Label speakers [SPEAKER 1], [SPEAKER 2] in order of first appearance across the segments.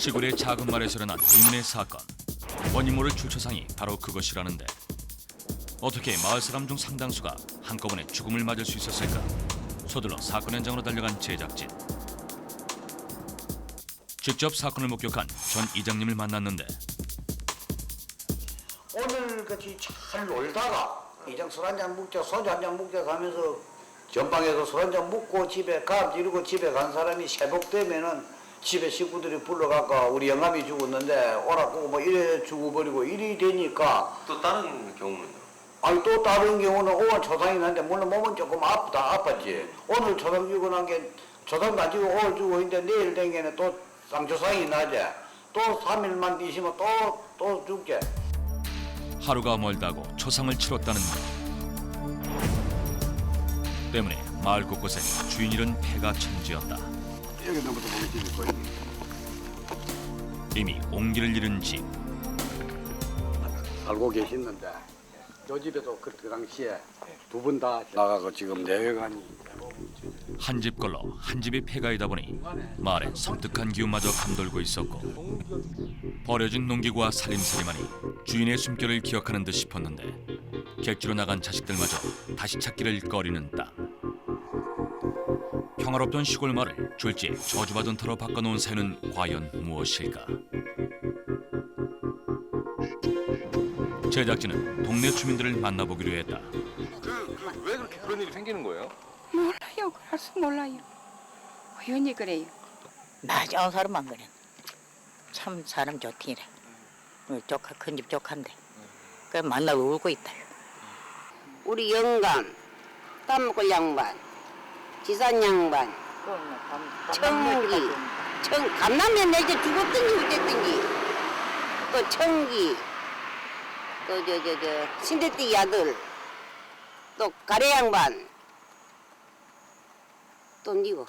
[SPEAKER 1] 시골의 작은 마을에서 일어난 의문의 사건. 원인 모를 출처상이 바로 그것이라는데 어떻게 마을 사람 중 상당수가 한꺼번에 죽음을 맞을 수 있었을까? 서둘러 사건 현장으로 달려간 제작진. 직접 사건을 목격한 전 이장님을 만났는데
[SPEAKER 2] 오늘 같이 잘 놀다가 이장 술 한잔 먹자 소주 한잔 먹자 하면서 전방에서 술 한잔 먹고 집에 이러고 집에 간 사람이 새벽 되면은 집에 식구들이 불러갖고 우리 영감이 죽었는데 오라고 뭐 이래 죽어버리고 일이 되니까
[SPEAKER 3] 또 다른 경우는요?
[SPEAKER 2] 아니 또 다른 경우는 오늘 초상이 났는데 물론 몸은 조금 아팠지. 오늘 초상 주고 난 게 초상 가지고 오늘 주고 있는데 내일 댕기는 또 쌍초상이 나지. 또 3일만 뒤시면 또 죽지.
[SPEAKER 1] 하루가 멀다고 초상을 치렀다는 것 때문에 마을 곳곳에 주인 잃은 폐가 천지였다.
[SPEAKER 2] 여기 너부터 보기 집이 거의.
[SPEAKER 1] 이미 옹기를 잃은 집.
[SPEAKER 2] 살고 계시는데 저 집에도 그 당시에 두 분 다 나가고 지금 내외관이
[SPEAKER 1] 한 집 걸러 한 집이 폐가이다 보니 마을엔 섬뜩한 기운마저 감돌고 있었고 버려진 농기구와 살림살이만이 주인의 숨결을 기억하는 듯 싶었는데 객지로 나간 자식들마저 다시 찾기를 꺼리는 땅. 평화롭던 시골 마을을 졸지에 저주받은 터로 바꿔놓은 새는 과연 무엇일까? 제작진은 동네 주민들을 만나보기로 했다.
[SPEAKER 3] 왜 그렇게 그런 일이 생기는 거예요?
[SPEAKER 4] 몰라요. 그래서 몰라요. 우연히 그래요.
[SPEAKER 5] 나 좋은 사람만 그래. 참 사람 좋디래. 조카 큰 집 조카인데. 그 만나고 울고 있다.
[SPEAKER 6] 우리 영감, 따먹을 양반, 지산 양반, 청기, 감나면 내 이제 죽었든지 어쨌든지, 또 청기, 또 신대띠 아들, 또 가래 양반, 또 니고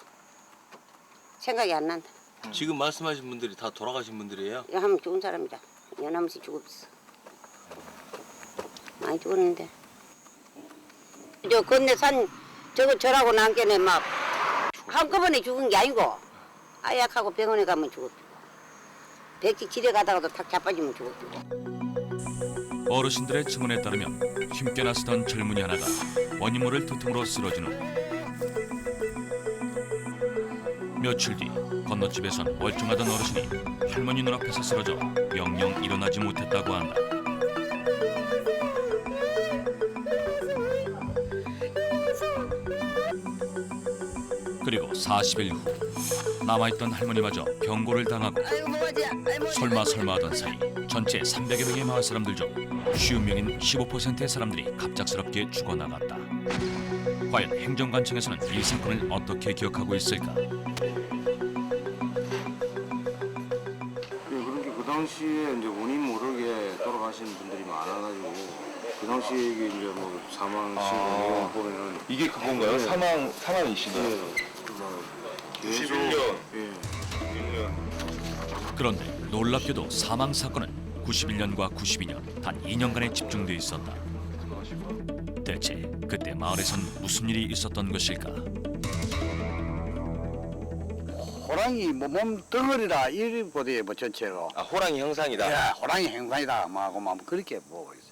[SPEAKER 6] 생각이 안 난다.
[SPEAKER 3] 지금 말씀하신 분들이 다 돌아가신 분들이에요?
[SPEAKER 6] 하면 좋은 사람이다. 연하면서 죽었어. 많이 죽었는데. 저 건네 산 저라고 난게네 막 한꺼번에 죽은 게 아니고 아약하고 병원에 가면 죽었고 백지 지뢰 가다가도 탁 자빠지면 죽었고.
[SPEAKER 1] 어르신들의 증언에 따르면 힘께 나서던 젊은이 하나가 원인 모를 두통으로 쓰러진 후 며칠 뒤 건너집에선 멀쩡하던 어르신이 할머니 눈앞에서 쓰러져 영영 일어나지 못했다고 한다. 그리고 40일 후 남아있던 할머니마저 병고를 당하고 설마 하던 사이 전체 300여 명의 마을 사람들 중 50명인 15%의 사람들이 갑작스럽게 죽어나갔다. 과연 행정관청에서는 이 사건을 어떻게 기억하고 있을까?
[SPEAKER 7] 그 당시에 이제 원인 모르게 돌아가신 분들이 많아가지고 그 당시에 이게 이제 뭐 사망 신고 보면은
[SPEAKER 3] 이게 그건가요?
[SPEAKER 7] 네.
[SPEAKER 3] 사망이시나요? 91년.
[SPEAKER 1] 그런데 놀랍게도 사망 사건은 91년과 92년 단 2년간에 집중돼 있었다. 대체 그때 마을에선 무슨 일이 있었던 것일까?
[SPEAKER 2] 호랑이 몸 덩어리라 이보다 뭐 전체로.
[SPEAKER 3] 아, 호랑이 형상이다.
[SPEAKER 2] 야, 호랑이 행상이다. 뭐 그렇게 보고 있어요.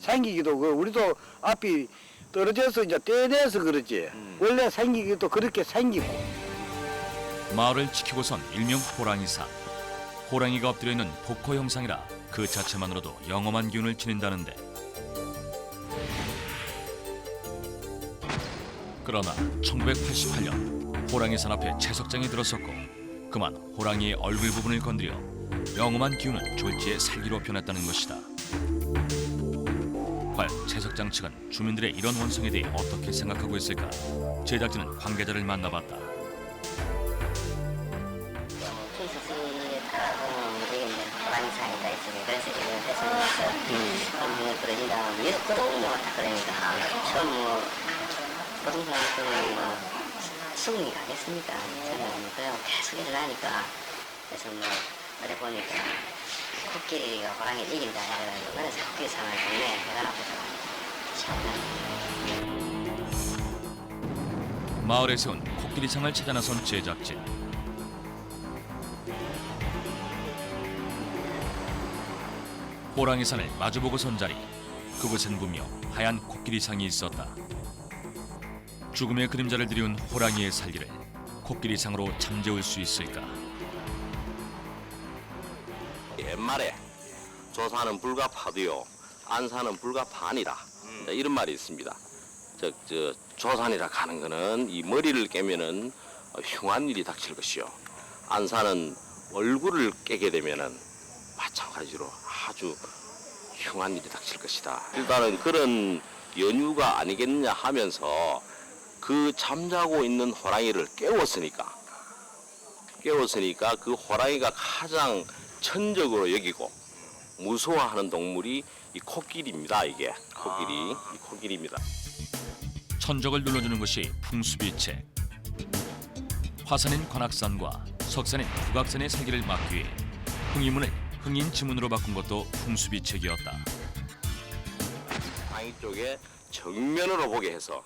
[SPEAKER 2] 생기기도 우리도 앞이 떨어져서 이제 떼내서 그렇지. 원래 생기기도 그렇게 생기고.
[SPEAKER 1] 마을을 지키고선 일명 호랑이산. 호랑이가 엎드려 있는 복호 형상이라 그 자체만으로도 영험한 기운을 지닌다는데. 그러나 1988년 호랑이산 앞에 채석장이 들어섰고 그만 호랑이의 얼굴 부분을 건드려 영험한 기운은 졸지에 살기로 변했다는 것이다. 과연 채석장 측은 주민들의 이런 원성에 대해 어떻게 생각하고 있을까? 제작진은 관계자를 만나봤다.
[SPEAKER 8] 호랑이산이다 했으니 그래서 지금 해서 한번 부러진 다음 이렇게 끄덕이는 것 같다 그러니까 처음 뭐 보통 사람들은 뭐 수긍이 가겠습니까? 저는 그래요 계속 일어나니까 그래서 뭐 어디 보니까 코끼리가 호랑이 이긴다 해가지고 그래서 코끼리 상을 동네에 해달라고
[SPEAKER 1] 마을에 세운 코끼리상을 찾아 나선 제작진. 호랑이 산을 마주보고 선 자리, 그곳엔 분명 하얀 코끼리상이 있었다. 죽음의 그림자를 드리운 호랑이의 살기를 코끼리상으로 잠재울 수 있을까?
[SPEAKER 3] 옛말에 조사는 불가파도요, 안사는 불가파니라 이런 말이 있습니다. 조산이라 가는 거는 이 머리를 깨면은 흉한 일이 닥칠 것이요, 안사는 얼굴을 깨게 되면은 마찬가지로 아주 흉한 일이 닥칠 것이다. 일단은 그런 연유가 아니겠느냐 하면서 그 잠자고 있는 호랑이를 깨웠으니까 그 호랑이가 가장 천적으로 여기고 무서워하는 동물이 이 코끼리입니다. 이게 코끼리입니다.
[SPEAKER 1] 천적을 눌러주는 것이 풍수비책. 화산인 관악산과 석산인 북악산의 살기를 막기 위해 흥이문을 흥인지문으로 바꾼 것도 풍수비책이었다.
[SPEAKER 3] 강의 쪽에 정면으로 보게 해서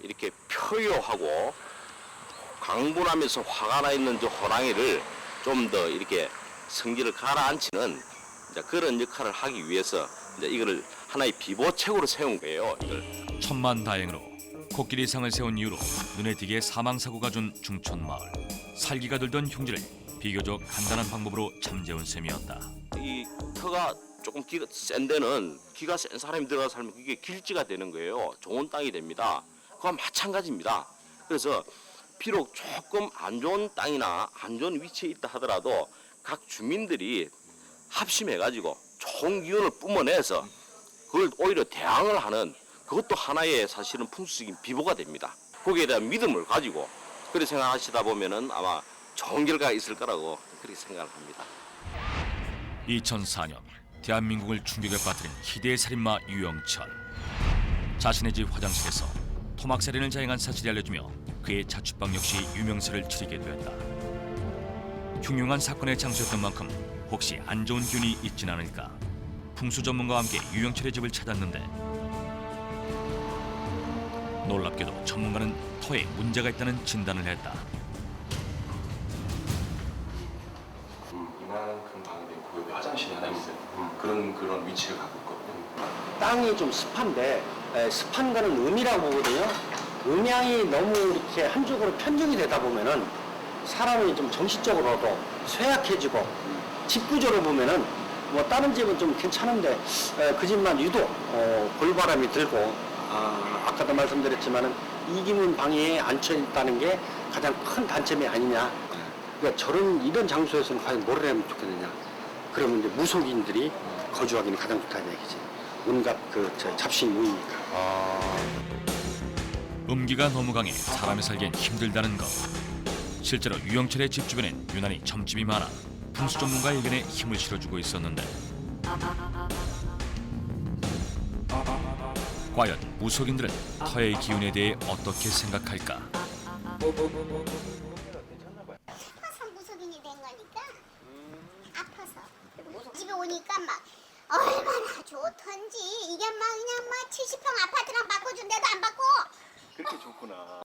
[SPEAKER 3] 이렇게 표효하고 강분하면서 화가 나 있는 저 호랑이를 좀 더 이렇게 성질을 가라앉히는 이제 그런 역할을 하기 위해서 이제 이거를 하나의 비보책으로 세운 거예요. 이걸.
[SPEAKER 1] 천만다행으로 코끼리상을 세운 이후로 눈에 띄게 사망사고가 준 중촌마을. 살기가 들던 흉지를 비교적 간단한 방법으로 잠재운 셈이었다.
[SPEAKER 3] 이 터가 조금 기가 센 데는 기가 센 사람이 들어가 살면 그게 길지가 되는 거예요. 좋은 땅이 됩니다. 그와 마찬가지입니다. 그래서 비록 조금 안 좋은 땅이나 안 좋은 위치에 있다 하더라도 각 주민들이 합심해가지고 좋은 기운을 뿜어내서 그걸 오히려 대항을 하는 그것도 하나의 사실은 풍수적인 비보가 됩니다. 거기에 대한 믿음을 가지고 그렇게 생각하시다 보면은 아마 좋은 결과가 있을 거라고 그렇게 생각을 합니다.
[SPEAKER 1] 2004년 대한민국을 충격에 빠뜨린 희대의 살인마 유영철. 자신의 집 화장실에서 토막살인을 자행한 사실이 알려지며 그의 자취방 역시 유명세를 치르게 되었다. 흉흉한 사건의 장소였던 만큼 혹시 안 좋은 기운이 있진 않을까. 풍수 전문가와 함께 유영철의 집을 찾았는데 놀랍게도 전문가는 터에 문제가 있다는 진단을 했다.
[SPEAKER 9] 이만큼 방인데 그 옆에 화장실이 하나 있어요. 그런 위치를 갖고 있거든요.
[SPEAKER 10] 땅이 좀 습한데 습한 거는 음이라고 보거든요. 음양이 너무 이렇게 한쪽으로 편중이 되다 보면은 사람이 좀 정신적으로도 쇠약해지고 집 구조로 보면은 뭐 다른 집은 좀 괜찮은데 그 집만 유독 골바람이 들고 아까도 말씀드렸지만은 이기문 방에 앉혀 있다는 게 가장 큰 단점이 아니냐. 그러니까 이런 장소에서는 과연 뭘 하면 좋겠느냐. 그러면 이제 무속인들이 거주하기는 가장 좋다는 얘기지. 온갖 잡신무이니까.
[SPEAKER 1] 음기가 너무 강해 사람이 살기엔 힘들다는 것. 실제로 유영철의 집 주변엔 유난히 점집이 많아 풍수 전문가의 의견에 힘을 실어주고 있었는데 과연 무속인들은 터의 기운에 대해 어떻게 생각할까?
[SPEAKER 11] 아파서 무속인이 된 거니까 아파서 집에 오니까 막 얼마나 좋던지 이게 막 그냥 막 70평 아파트랑 바꿔준데도 안 바꿔.
[SPEAKER 9] 그렇게 좋구나.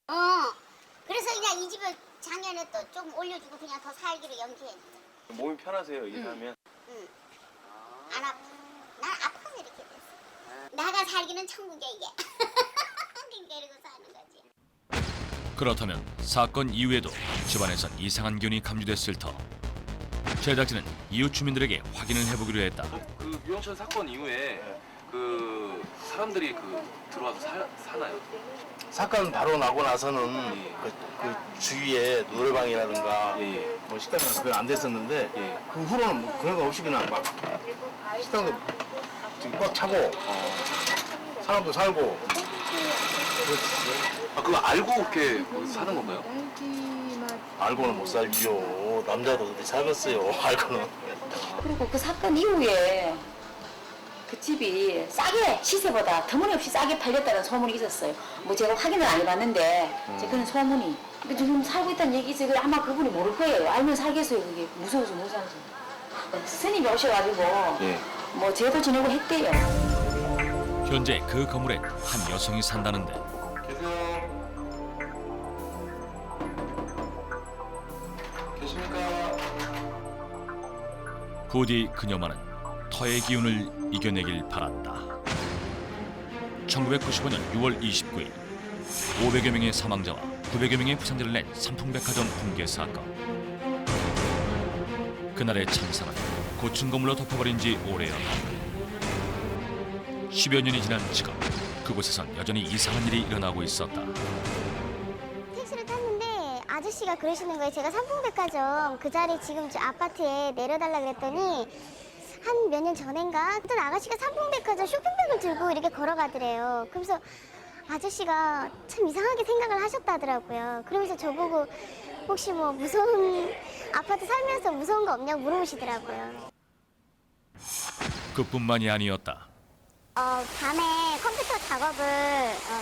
[SPEAKER 11] 그래서 그냥 이 집을 작년에 또 좀 올려주고 그냥 더 살기로 연기했지.
[SPEAKER 9] 몸이 편하세요, 이렇게 하면?
[SPEAKER 11] 응. 안 아파. 난 아파서 이렇게 됐어. 나가 살기는 천국이야 이게. 그러니까 이러고 사는 거지.
[SPEAKER 1] 그렇다면 사건 이후에도 집안에선 이상한 기운이 감지됐을 터. 제작진은 이웃 주민들에게 확인을 해보기로 했다.
[SPEAKER 9] 그 유영철 사건 이후에 그 사람들이 들어와서 사나요?
[SPEAKER 7] 사건 바로 나고 나서는 그 주위에 노래방이라든가 뭐 식당이나 그건 안 됐었는데 그 후로는 뭐 그런 거 없이 그냥 막 식당도 지금 꽉 차고 사람도 살고.
[SPEAKER 9] 그거 알고 이렇게 거기서 사는 건가요?
[SPEAKER 7] 알고는 못 살지요. 남자도 어디 살겠어요. 알고는.
[SPEAKER 5] 그리고 그 사건 이후에 그 집이 싸게 시세보다 터무니없이 싸게 팔렸다는 소문이 있었어요. 뭐 제가 확인을 안 해봤는데 그런 소문이. 근데 지금 살고 있다는 얘기지. 아마 그분이 모를 거예요. 알면 살겠어요. 그게 무서워서 못 살죠. 스님이 오셔가지고 뭐 제도 지내고 했대요.
[SPEAKER 1] 현재 그 건물엔 한 여성이 산다는데
[SPEAKER 9] 계십니까?
[SPEAKER 1] 부디 그녀만은 터의 기운을 이겨내길 바란다. 1995년 6월 29일 500여 명의 사망자와 900여 명의 부상자를 낸 삼풍백화점 붕괴 사건. 그날의 참사는 고층 건물로 덮어버린 지 오래였다. 10여 년이 지난 지금 그곳에선 여전히 이상한 일이 일어나고 있었다.
[SPEAKER 11] 택시를 탔는데 아저씨가 그러시는 거예요. 제가 삼풍백화점 그 자리 지금 저 아파트에 내려달라 그랬더니 한 몇 년 전인가 어떤 아가씨가 삼풍백화점 쇼핑백을 들고 이렇게 걸어가더래요. 그래서 아저씨가 참 이상하게 생각을 하셨다더라고요. 그러면서 저보고 혹시 뭐 무서운 아파트 살면서 무서운 거 없냐고 물어보시더라고요.
[SPEAKER 1] 그뿐만이 아니었다.
[SPEAKER 11] 밤에 컴퓨터 작업을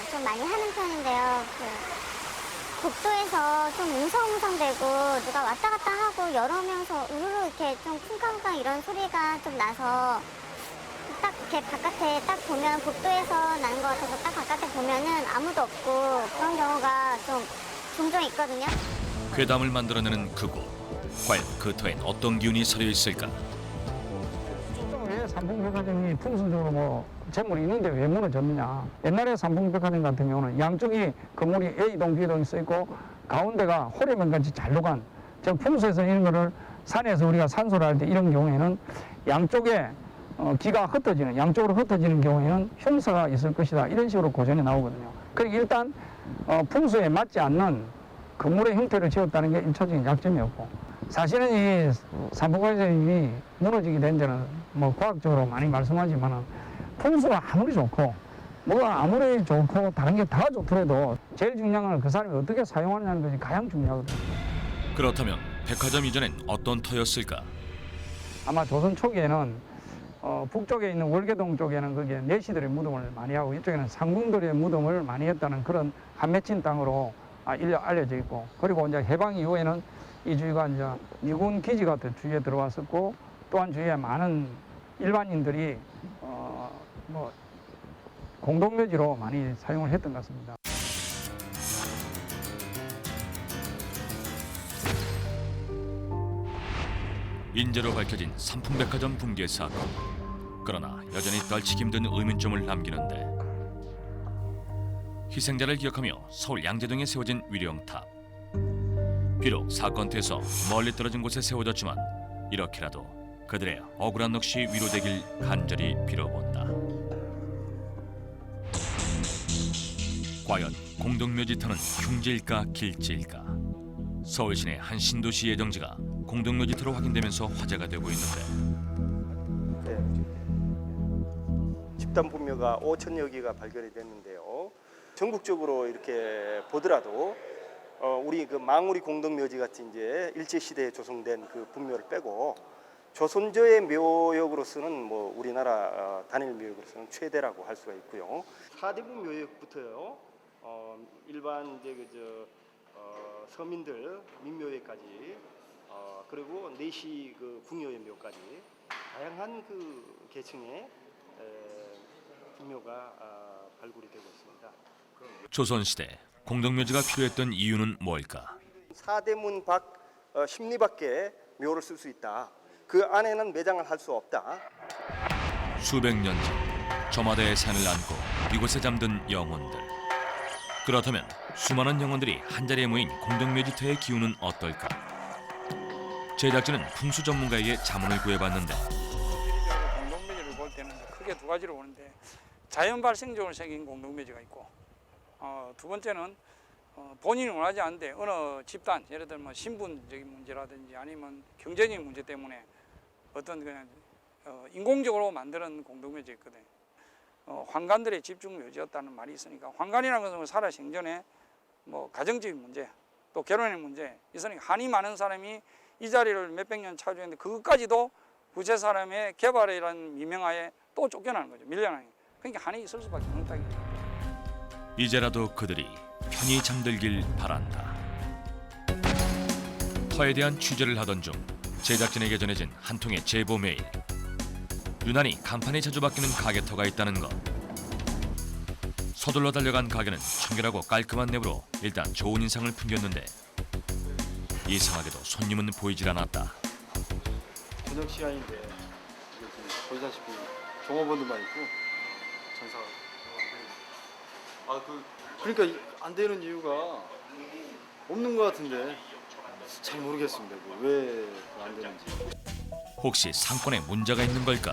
[SPEAKER 11] 좀 많이 하는 편인데요. 복도에서 좀 웅성웅성대고 누가 왔다 갔다 하고 여러 명서 우르르 이렇게 좀 쿵쾅쿵쾅 이런 소리가 좀 나서 딱 이렇게 바깥에 딱 보면 복도에서 나는 것 같아서 딱 바깥에 보면은 아무도 없고 그런 경우가 좀 종종 있거든요.
[SPEAKER 1] 괴담을 만들어내는 그곳. 과연 그 터엔 어떤 기운이 서려 있을까?
[SPEAKER 12] 왜 삼풍백화점이 풍수적으로 뭐 재물이 있는데 왜 무너졌느냐. 옛날에 삼풍백화점 같은 경우는 양쪽이 건물이 A동, B동이 써 있고 가운데가 호레면같이 잘 녹은, 즉 풍수에서 이런 거를 산에서 우리가 산소를 할 때 이런 경우에는 양쪽에 기가 흩어지는, 양쪽으로 흩어지는 경우에는 흉사가 있을 것이다. 이런 식으로 고전이 나오거든요. 그러니까 일단 풍수에 맞지 않는 건물의 형태를 지었다는 게 1차적인 약점이었고, 사실은 이 삼풍백화점이 무너지게 된 데는 뭐 과학적으로 많이 말씀하지만은 풍수가 아무리 좋고 뭐가 아무리 좋고 다른 게 다 좋더라도 제일 중요한 건 그 사람이 어떻게 사용하느냐는 것이 가장 중요하거든요.
[SPEAKER 1] 그렇다면 백화점 이전엔 어떤 터였을까?
[SPEAKER 12] 아마 조선 초기에는 북쪽에 있는 월계동 쪽에는 거기에 내시들의 무덤을 많이 하고 이쪽에는 상궁들의 무덤을 많이 했다는 그런 한맺힌 땅으로 알려져 있고, 그리고 이제 해방 이후에는 이 주위가 이제 미군 기지가 주위에 들어왔었고, 또한 주위에 많은 일반인들이 뭐 공동묘지로 많이 사용을 했던 것 같습니다.
[SPEAKER 1] 인재로 밝혀진 삼풍백화점 붕괴 사건. 그러나 여전히 떨치기 힘든 의문점을 남기는데, 희생자를 기억하며 서울 양재동에 세워진 위령탑. 비록 사건터에서 멀리 떨어진 곳에 세워졌지만 이렇게라도 그들의 억울한 넋이 위로되길 간절히 빌어본다. 과연 공동묘지터는 흉지일까 길지일까? 서울 시내 한 신도시 예정지가 공동묘지터로 확인되면서 화제가 되고 있는데,
[SPEAKER 10] 집단 분묘가 5천여 개가 발견이 됐는데요. 전국적으로 이렇게 보더라도 우리 그 망우리 공동묘지 같이 이제 일제 시대에 조성된 그 분묘를 빼고 조선조의 묘역으로서는 뭐 우리나라 단일 묘역으로서는 최대라고 할 수가 있고요. 4대부 묘역부터요. 일반 이제 서민들 민묘역까지 그리고 내시 그 궁여의 묘까지 다양한 그 계층의 분묘가 발굴이 되고 있습니다.
[SPEAKER 1] 조선시대 공동묘지가 필요했던 이유는 뭘까?
[SPEAKER 10] 사대문 밖 십리 밖에 묘를 쓸 수 있다. 그 안에는 매장을 할 수 없다.
[SPEAKER 1] 수백 년 전 저마다의 산을 안고 이곳에 잠든 영혼들. 그렇다면 수많은 영혼들이 한자리에 모인 공동묘지터의 기운은 어떨까? 제작진은 풍수 전문가에게 자문을 구해봤는데,
[SPEAKER 12] 공동묘지를 볼 때는 크게 두 가지로 보는데, 자연 발생적으로 생긴 공동묘지가 있고, 두 번째는 본인이 원하지 않는데 어느 집단, 예를 들면 뭐 신분적인 문제라든지 아니면 경제적인 문제 때문에 어떤 그냥 인공적으로 만드는 공동묘지 있거든요. 환관들의 집중묘지였다는 말이 있으니까, 환관이라는 것은 살아 생전에 뭐 가정적인 문제, 또 결혼의 문제 있으니까 한이 많은 사람이 이 자리를 몇백 년 차지했는데 그것까지도 부채 사람의 개발이라는 미명하에 또 쫓겨나는 거죠. 밀려나는 거죠. 그러니까 한이 있을 수밖에 없는 땅이죠.
[SPEAKER 1] 이제라도 그들이 편히 잠들길 바란다. 터에 대한 취재를 하던 중 제작진에게 전해진 한 통의 제보 메일. 유난히 간판이 자주 바뀌는 가게터가 있다는 것. 서둘러 달려간 가게는 청결하고 깔끔한 내부로 일단 좋은 인상을 풍겼는데, 이상하게도 손님은 보이질 않았다.
[SPEAKER 10] 저녁 시간인데
[SPEAKER 13] 보시다시피 종업원들만 있고 장사가 그러니까 안 되는 이유가 없는 것 같은데 잘 모르겠습니다. 왜 안 되는지.
[SPEAKER 1] 혹시 상권에 문제가 있는 걸까?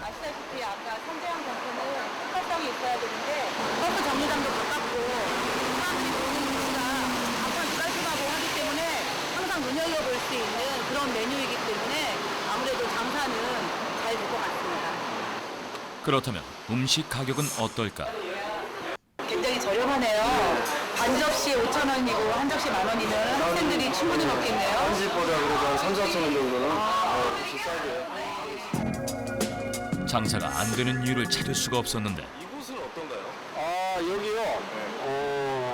[SPEAKER 5] 아시다시피 아까 선대양 점포는 특화성이 있어야 되는데 버스 정류장도 가깝고 사람들이 보는 위치가 아무래도 깔끔하고 하기 때문에 항상 눈여겨볼 수 있는 그런 메뉴이기 때문에 아무래도 장사는 잘 될 것 같습니다.
[SPEAKER 1] 그렇다면 음식 가격은 어떨까?
[SPEAKER 5] 굉장히 저렴하네요. 반 접시 5,000원이고 한 접시 10,000원이면 학생들이 충분히 먹겠네요.
[SPEAKER 13] 한 집보다 그래도 한 3,000~4,000원 정도는 비싸게.
[SPEAKER 1] 장사가 안 되는 이유를 찾을 수가 없었는데
[SPEAKER 9] 이곳은 어떤가요?
[SPEAKER 10] 여기요.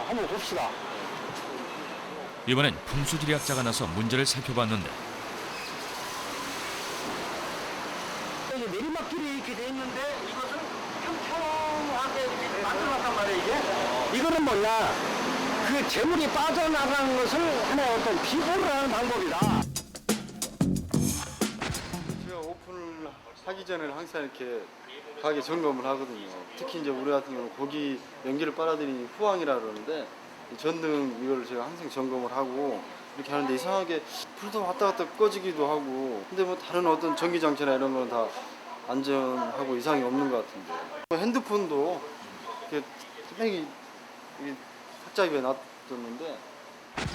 [SPEAKER 10] 한번 봅시다.
[SPEAKER 1] 이번엔 풍수지리학자가 나서 문제를 살펴봤는데
[SPEAKER 10] 여기 내리막길이 이렇게 돼 있는데 이것은 평평하게 이렇게 만들어놨단 말이에요, 이게. 이거는 뭐냐? 그 재물이 빠져나가는 것을 하나의 어떤 비보를 하는 방법이다.
[SPEAKER 13] 제가 오픈을 하기 전에는 항상 이렇게 가게 점검을 하거든요. 특히 이제 우리 같은 경우는 고기 연기를 빨아들이는 후황이라 그러는데 이 전등 이걸 제가 항상 점검을 하고 이렇게 하는데 이상하게 불도 왔다 갔다 꺼지기도 하고 근데 뭐 다른 어떤 전기장치나 이런 거는 다 안전하고 이상이 없는 것 같은데 핸드폰도 이렇게 분명히 탁자위에 놔뒀는데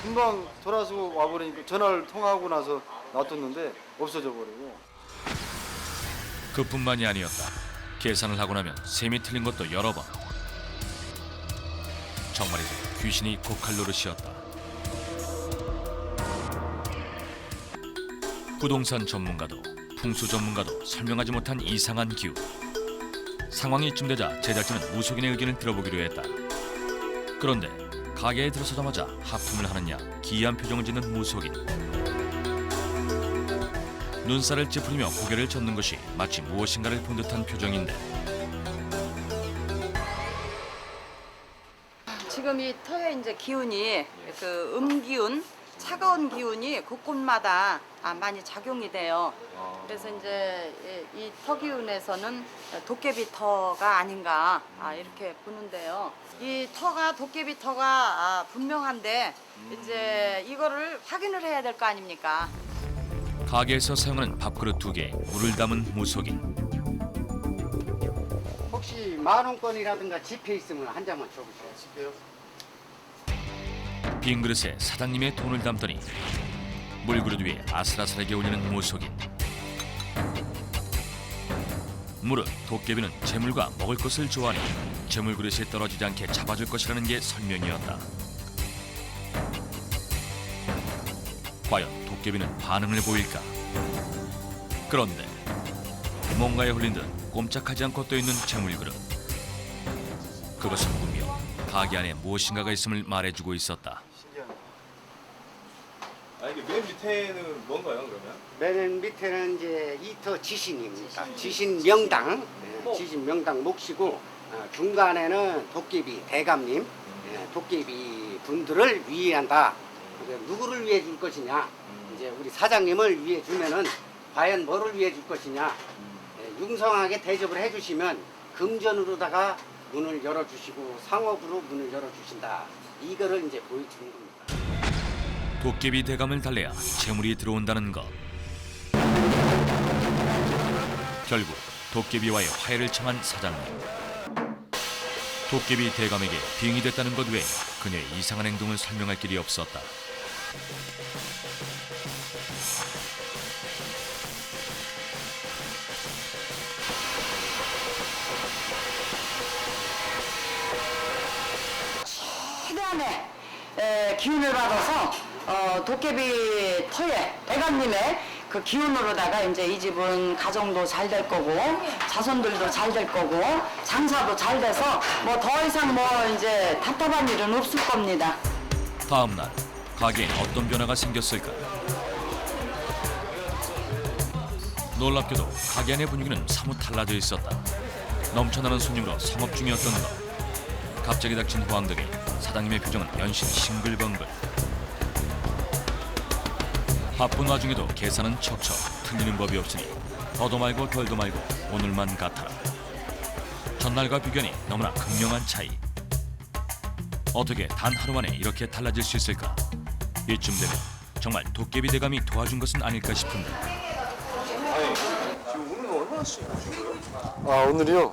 [SPEAKER 13] 금방 돌아서 와버리니까 전화를 통화하고 나서 놔뒀는데 없어져 버리고
[SPEAKER 1] 그뿐만이 아니었다. 계산을 하고 나면 셈이 틀린 것도 여러 번. 정말이지 귀신이 고칼 노릇이었다. 부동산 전문가도 풍수 전문가도 설명하지 못한 이상한 기운. 상황이 이쯤 되자 제작진은 무속인의 의견을 들어보기로 했다. 그런데 가게에 들어서자마자 하품을 하느냐 기이한 표정을 짓는 무속인. 눈살을 찌푸리며 고개를 젓는 것이 마치 무엇인가를 본 듯한 표정인데
[SPEAKER 14] 지금 이 터의 이제 기운이 그 음기운, 차가운 기운이 곳곳마다 많이 작용이 돼요. 그래서 이제 이 터 기운에서는 도깨비 터가 아닌가 이렇게 보는데요. 이 터가 도깨비 터가 분명한데 이제 이거를 확인을 해야 될 거 아닙니까?
[SPEAKER 1] 가게에서 사용하는 밥그릇 2개에 물을 담은 무속인.
[SPEAKER 10] 혹시 만원권이라든가 지폐 있으면 한 장만 줘보세요.
[SPEAKER 13] 지폐요?
[SPEAKER 1] 빈 그릇에 사장님의 돈을 담더니 물그릇 위에 아슬아슬하게 올리는 무속인. 물은 도깨비는 재물과 먹을 것을 좋아하니 재물 그릇에 떨어지지 않게 잡아줄 것이라는 게 설명이었다. 과연 도깨비는 반응을 보일까? 그런데 뭔가에 홀린 듯 꼼짝하지 않고 떠있는 재물 그릇. 그것은 분명 가게 안에 무엇인가가 있음을 말해주고 있었다.
[SPEAKER 9] 이게 맨 밑에는 뭔가요, 그러면?
[SPEAKER 10] 맨 밑에는 이제 이터 지신입니다. 지신 명당, 지신 명당 몫이고 중간에는 도깨비 대감님, 도깨비 분들을 위의한다. 누구를 위해 줄 것이냐? 이제 우리 사장님을 위해 주면은 과연 뭐를 위해 줄 것이냐? 융성하게 대접을 해주시면 금전으로다가 문을 열어주시고 상업으로 문을 열어주신다. 이거를 이제 보여주는 겁니다.
[SPEAKER 1] 도깨비 대감을 달래야 재물이 들어온다는 것. 결국 도깨비와의 화해를 청한 사장님. 도깨비 대감에게 빙의 됐다는 것 외에 그녀의 이상한 행동을 설명할 길이 없었다.
[SPEAKER 14] 최대한의 기운을 받아서 도깨비 터에 대감님의 그 기운으로다가 이제 이 집은 가정도 잘 될 거고 자손들도 잘 될 거고 장사도 잘 돼서 뭐 더 이상 뭐 이제 답답한 일은 없을 겁니다.
[SPEAKER 1] 다음 날 가게엔 어떤 변화가 생겼을까? 놀랍게도 가게 안의 분위기는 사뭇 달라져 있었다. 넘쳐나는 손님으로 성업 중이었던 것. 갑자기 닥친 호황 덕에 사장님의 표정은 연신 싱글벙글. 바쁜 와중에도 계산은 척척 틀리는 법이 없으니 더도 말고 덜도 말고 오늘만 같아라. 전날과 비견이 너무나 극명한 차이. 어떻게 단 하루 만에 이렇게 달라질 수 있을까? 이쯤 되면 정말 도깨비 대감이 도와준 것은 아닐까 싶은데.
[SPEAKER 13] 아, 오늘이요?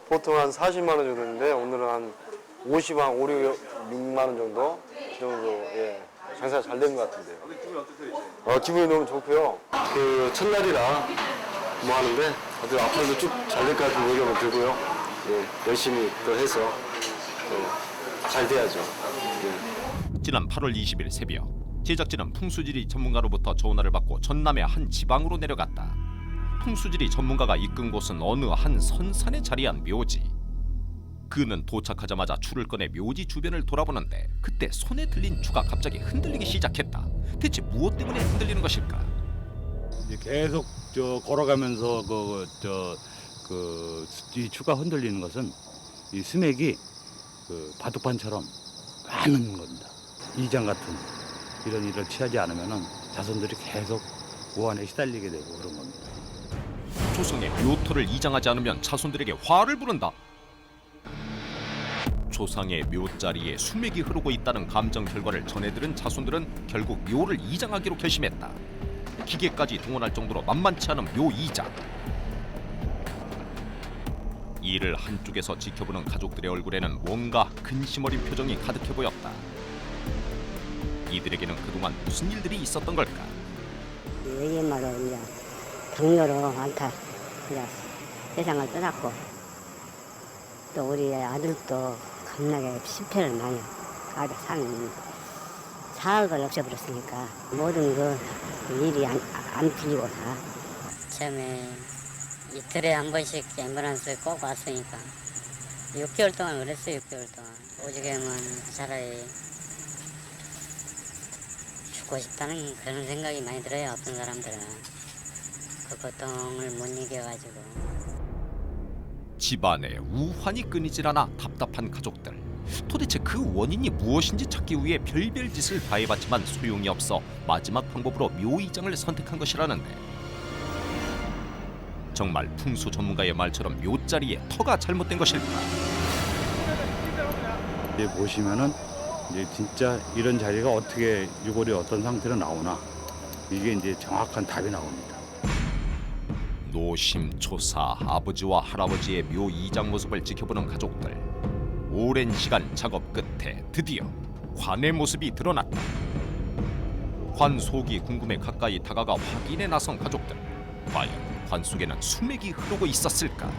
[SPEAKER 13] 보통 한 40만 원 정도인데 오늘은 한 5, 6만 원 정도? 그 정도, 예. 장사가 잘 된 것 같은데요. 기분이 어떠세요? 기분이 너무 좋고요. 그 첫날이라 뭐 하는데 앞으로도 쭉 잘 될 것 같은 의견을 들고요. 예, 열심히 또 해서 잘 돼야죠. 예.
[SPEAKER 15] 지난 8월 20일 새벽 제작진은 풍수지리 전문가로부터 전화를 받고 전남의 한 지방으로 내려갔다. 풍수지리 전문가가 이끈 곳은 어느 한 선산에 자리한 묘지. 그는 도착하자마자 줄을 꺼내 묘지 주변을 돌아보는데 그때 손에 들린 주가 갑자기 흔들리기 시작했다. 대체 무엇 때문에 흔들리는 것일까?
[SPEAKER 16] 계속 걸어가면서 이 주가 흔들리는 것은 이 스맥이 바둑판처럼 많은 겁니다. 이장 같은 이런 일을 취하지 않으면은 자손들이 계속 고안에 시달리게 되고 그런 겁니다.
[SPEAKER 15] 조상의 묘토를 이장하지 않으면 자손들에게 화를 부른다. 조상의 묘자리에 수맥이 흐르고 있다는 감정 결과를 전해들은 자손들은 결국 묘를 이장하기로 결심했다. 기계까지 동원할 정도로 만만치 않은 묘 이장. 이를 한쪽에서 지켜보는 가족들의 얼굴에는 뭔가 근심 어린 표정이 가득해 보였다. 이들에게는 그동안 무슨 일들이 있었던 걸까?
[SPEAKER 6] 여기 엄마가 이제 당뇨로 안타 이제 세상을 떠났고 또 우리 아들도 겁나게 실패를 많이 하고 사학을 없애버렸으니까 모든 그 일이 안 풀리고 다.
[SPEAKER 8] 처음에 이틀에 한 번씩 앰뷸런스 꼭 왔으니까 6개월 동안 그랬어요. 6개월 동안. 오죽하면 차라리 죽고 싶다는 그런 생각이 많이 들어요. 어떤 사람들은 그 고통을 못 이겨가지고.
[SPEAKER 15] 집안에 우환이 끊이질 않아 답답한 가족들. 도대체 그 원인이 무엇인지 찾기 위해 별별 짓을 다해봤지만 소용이 없어 마지막 방법으로 묘이장을 선택한 것이라는데, 정말 풍수 전문가의 말처럼 묘자리에 터가 잘못된 것일까?
[SPEAKER 16] 이제 보시면은 이제 진짜 이런 자리가 어떻게 유골이 어떤 상태로 나오나 이게 이제 정확한 답이 나옵니다.
[SPEAKER 15] 노심초사 아버지와 할아버지의 묘 이장 모습을 지켜보는 가족들. 오랜 시간 작업 끝에 드디어 관의 모습이 드러났다. 관 속이 궁금해 가까이 다가가 확인에 나선 가족들. 과연 관 속에는 수맥이 흐르고 있었을까?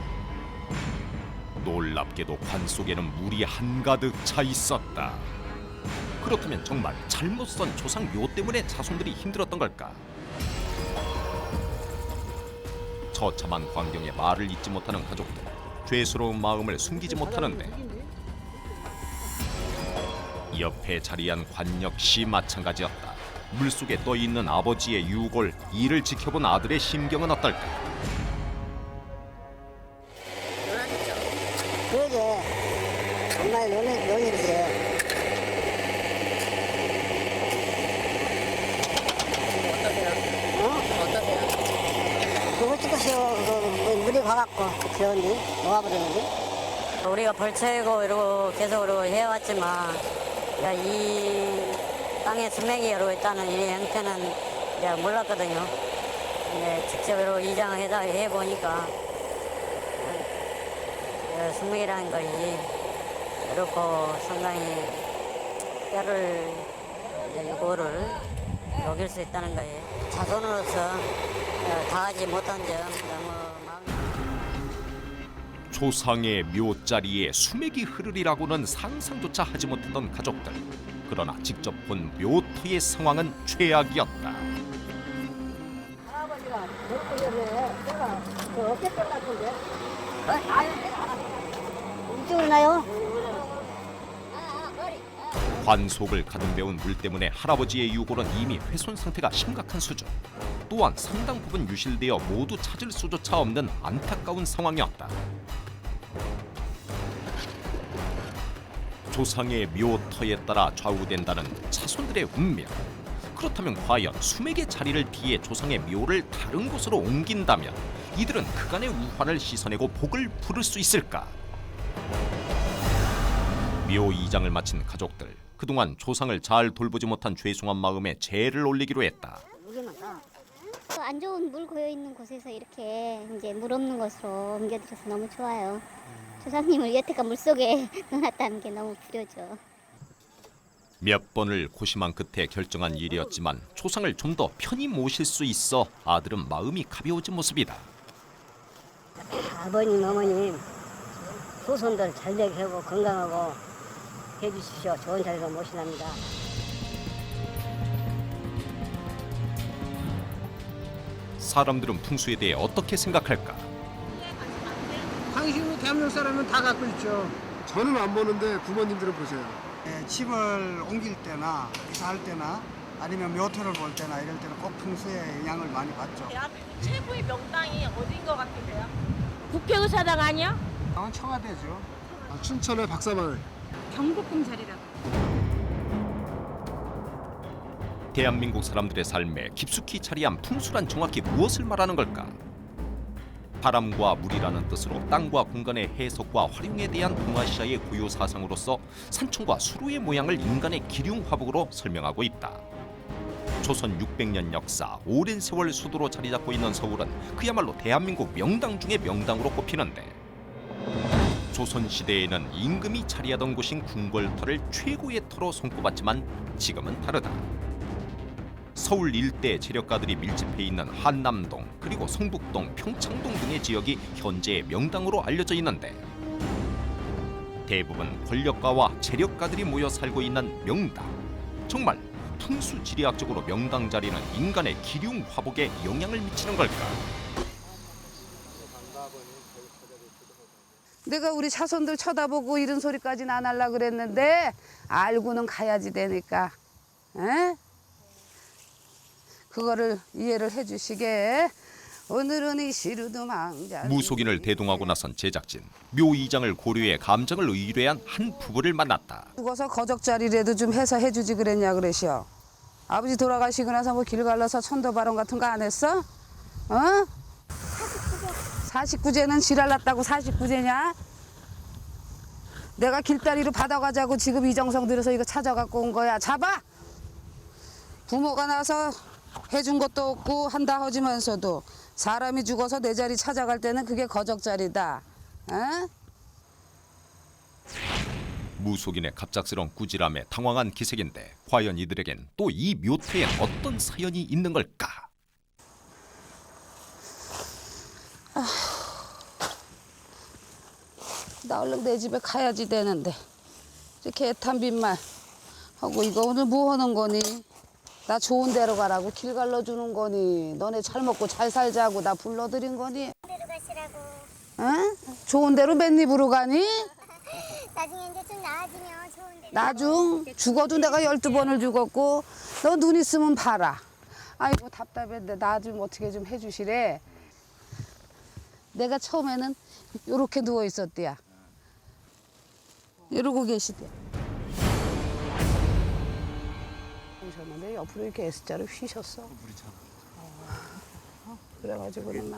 [SPEAKER 15] 놀랍게도 관 속에는 물이 한가득 차 있었다. 그렇다면 정말 잘못 선 조상 묘 때문에 자손들이 힘들었던 걸까? 처참한 광경에 말을 잇지 못하는 가족들. 죄스러운 마음을 숨기지 못하는데, 옆에 자리한 관 역시 마찬가지였다. 물속에 떠있는 아버지의 유골, 이를 지켜본 아들의 심경은 어떨까?
[SPEAKER 6] 그러게 정말 놀리는데 그거 찍었어요. 물이 가갖고 겨우니 녹아버리는데
[SPEAKER 8] 우리가 벌채고 이러고 계속 이러고 해왔지만 이 땅에 수맥이 흐르고 있다는 이 형태는 제가 몰랐거든요. 근데 직접 이러고 이장을 해보니까 수맥이라는 것이 이렇고 상당히 뼈를 유골을 녹일 수 있다는 거예요. 자손으로서 다하지 못한 점 너무
[SPEAKER 15] 조상의 묘자리에 수맥이 흐르리라고는 상상조차 하지 못했던 가족들. 그러나 직접 본 묘토의 상황은 최악이었다.
[SPEAKER 6] 할아버지가 내가 그 어깨 뼈 같은데 이쪽으로 나요?
[SPEAKER 15] 관 속을 가득 메운 물 때문에 할아버지의 유골은 이미 훼손 상태가 심각한 수준. 또한 상당 부분 유실되어 모두 찾을 수조차 없는 안타까운 상황이었다. 조상의 묘터에 따라 좌우된다는 자손들의 운명. 그렇다면 과연 수맥의 자리를 피해 조상의 묘를 다른 곳으로 옮긴다면 이들은 그간의 우환을 씻어내고 복을 부를 수 있을까? 묘 이장을 마친 가족들, 그동안 조상을 잘 돌보지 못한 죄송한 마음에 제를 올리기로 했다.
[SPEAKER 11] 안 좋은 물 고여 있는 곳에서 이렇게 이제 물 없는 곳으로 옮겨드려서 너무 좋아요. 조상님을 여태껏 물 속에 넣어놨다는 게 너무 부려져.
[SPEAKER 15] 몇 번을 고심한 끝에 결정한 일이었지만 조상을 좀 더 편히 모실 수 있어 아들은 마음이 가벼워진 모습이다.
[SPEAKER 6] 아버님, 어머님, 후손들 잘 되게 하고 건강하고 해주십시오. 좋은 자리로 모시랍니다.
[SPEAKER 15] 사람들은 풍수에 대해 어떻게 생각할까?
[SPEAKER 17] 당신은 대한민국 사람은 다 갖고 있죠.
[SPEAKER 18] 저는 안 보는데 부모님들은 보세요.
[SPEAKER 17] 집을 옮길 때나 이사할 때나 아니면 묘토를 볼 때나 이럴 때는 꼭 풍수의 영향을 많이 받죠.
[SPEAKER 19] 최고의 명당이 어딘 것 같으세요? 국회의사당 아니야?
[SPEAKER 17] 청와대죠.
[SPEAKER 18] 춘천의 박사마을.
[SPEAKER 19] 경복궁 자리라고.
[SPEAKER 15] 대한민국 사람들의 삶에 깊숙이 자리한 풍수란 정확히 무엇을 말하는 걸까? 바람과 물이라는 뜻으로 땅과 공간의 해석과 활용에 대한 동아시아의 고유 사상으로서 산청과 수로의 모양을 인간의 기륭 화복으로 설명하고 있다. 조선 600년 역사, 오랜 세월 수도로 자리 잡고 있는 서울은 그야말로 대한민국 명당 중의 명당으로 꼽히는데 조선 시대에는 임금이 자리하던 곳인 궁궐터를 최고의 터로 손꼽았지만 지금은 다르다. 서울 일대 재력가들이 밀집해 있는 한남동, 그리고 성북동, 평창동 등의 지역이 현재의 명당으로 알려져 있는데 대부분 권력가와 재력가들이 모여 살고 있는 명당. 정말 풍수지리학적으로 명당 자리는 인간의 기륭 화복에 영향을 미치는 걸까?
[SPEAKER 20] 내가 우리 자손들 쳐다보고 이런 소리까지는 안 하려고 그랬는데 알고는 가야지 되니까. 에? 그거를 이해를 해주시게. 오늘은 이 시루두망자.
[SPEAKER 15] 무속인을 대동하고 나선 제작진, 묘 이장을 고려해 감정을 의뢰한 한 부부를 만났다.
[SPEAKER 20] 죽어서 거적자리라도 좀 해서 해주지 그랬냐 그러시오. 아버지 돌아가시고 나서 뭐 길 갈라서 천도발언 같은 거 안 했어? 어? 49제는 지랄났다고 49제냐? 내가 길다리로 받아가자고 지금 이정성 들여서 이거 찾아갖고 온 거야. 잡아! 부모가 나서 해준 것도 없고 한다 하지면서도 사람이 죽어서 내 자리 찾아갈 때는 그게 거적자리다. 에?
[SPEAKER 15] 무속인의 갑작스러운 꾸지람에 당황한 기색인데 과연 이들에겐 또 이 묘토엔 어떤 사연이 있는 걸까?
[SPEAKER 20] 나 얼른 내 집에 가야지 되는데 이렇게 애탄 빈말 하고 이거 오늘 뭐 하는 거니? 나 좋은 데로 가라고 길 갈라주는 거니? 너네 잘 먹고 잘 살자고 나 불러들인 거니?
[SPEAKER 11] 데로 가시라고.
[SPEAKER 20] 응? 좋은 데로 맨입으로 가니?
[SPEAKER 11] 나중에 이제 좀 나아지면 좋은 데.
[SPEAKER 20] 나중 죽어도 내가 12번을 죽었고 너 눈 있으면 봐라. 아이고 답답한데 나 좀 어떻게 좀 해주시래. 내가 처음에는 이렇게 누워 있었대야. 이러고 계시대. 오셨는데 옆으로 이렇게 S자를 휘셨어. 그래가지고는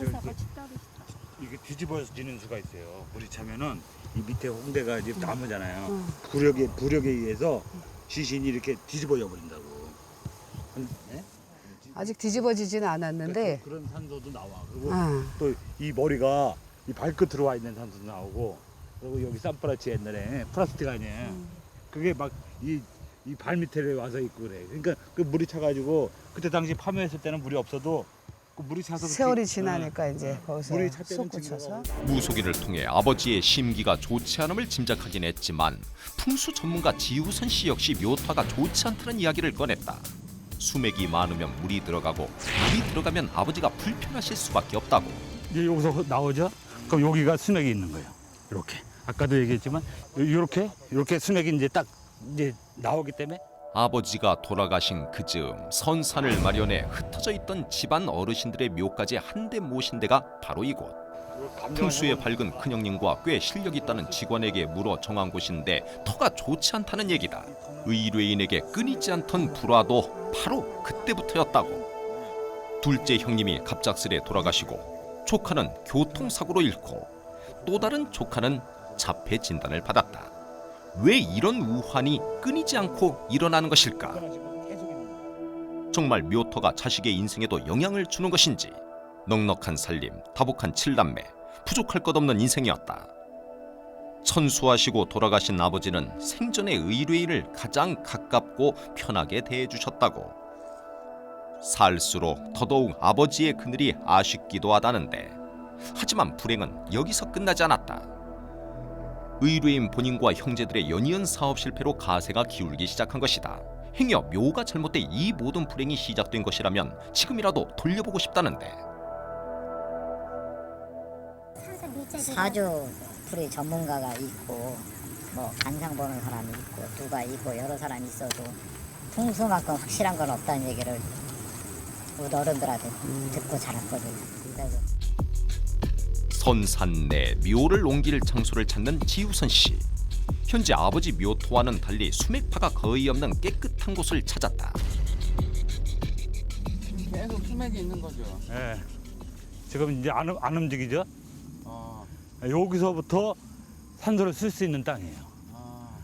[SPEAKER 16] 이게 뒤집어지는 수가 있어요. 물이 차면은 이 밑에 홍대가 이제 나무잖아요. 부력에 의해서 시신이 이렇게 뒤집어져 버린다고. 네?
[SPEAKER 20] 아직 뒤집어지지는 않았는데
[SPEAKER 16] 그런 산소도 나와. 그리고
[SPEAKER 20] 아.
[SPEAKER 16] 또 이 머리가 이 발끝으로 와 있는 산소도 나오고, 그리고 여기 쌈바라치 옛날에 플라스틱 아니에요. 그게 막 이 발 밑에 와서 있고 그래. 그러니까 그 물이 차가지고 그때 당시 파묘했을 때는 물이 없어도 그 물이 차서
[SPEAKER 20] 세월이 지나니까 이제 거기서
[SPEAKER 16] 물이 찰 때는
[SPEAKER 20] 솟구쳐서
[SPEAKER 15] 무속인을 통해 아버지의 심기가 좋지 않음을 짐작하긴 했지만 풍수 전문가 지우선 씨 역시 묘타가 좋지 않다는 이야기를 꺼냈다. 수맥이 많으면 물이 들어가고 물이 들어가면 아버지가 불편하실 수밖에 없다고.
[SPEAKER 16] 이제 여기서 나오죠? 그럼 여기가 수맥이 있는 거예요. 이렇게. 아까도 얘기했지만 이렇게 수맥이 이제 딱 이제 나오기 때문에
[SPEAKER 15] 아버지가 돌아가신 그 즈음 선산을 마련해 흩어져 있던 집안 어르신들의 묘까지 한데 모신 데가 바로 이곳. 풍수에 밝은 큰형님과 꽤 실력 있다는 직원에게 물어 정한 곳인데 터가 좋지 않다는 얘기다. 의뢰인에게 끊이지 않던 불화도 바로 그때부터였다고. 둘째 형님이 갑작스레 돌아가시고 조카는 교통사고로 잃고 또 다른 조카는 자폐 진단을 받았다. 왜 이런 우환이 끊이지 않고 일어나는 것일까? 정말 묘터가 자식의 인생에도 영향을 주는 것인지. 넉넉한 살림, 다복한 칠남매, 부족할 것 없는 인생이었다. 천수하시고 돌아가신 아버지는 생전에 의뢰인을 가장 가깝고 편하게 대해주셨다고. 살수록 더더욱 아버지의 그늘이 아쉽기도 하다는데, 하지만 불행은 여기서 끝나지 않았다. 의뢰인 본인과 형제들의 연이은 사업 실패로 가세가 기울기 시작한 것이다. 행여 묘가 잘못돼 이 모든 불행이 시작된 것이라면 지금이라도 돌려보고 싶다는데.
[SPEAKER 8] 사주 풀이 전문가가 있고 뭐 간상 보는 사람이 있고 누가 있고 여러 사람이 있어도 풍수만큼 확실한 건 없다는 얘기를 우리 어른들한테 듣고 자랐거든요. 그래서
[SPEAKER 15] 선산 내 묘를 옮길 장소를 찾는 지우선 씨. 현재 아버지 묘토와는 달리 수맥파가 거의 없는 깨끗한 곳을 찾았다.
[SPEAKER 12] 계속 수맥이 있는 거죠?
[SPEAKER 16] 네. 지금 이제 안 움직이죠? 여기서부터 산소를 쓸 수 있는 땅이에요.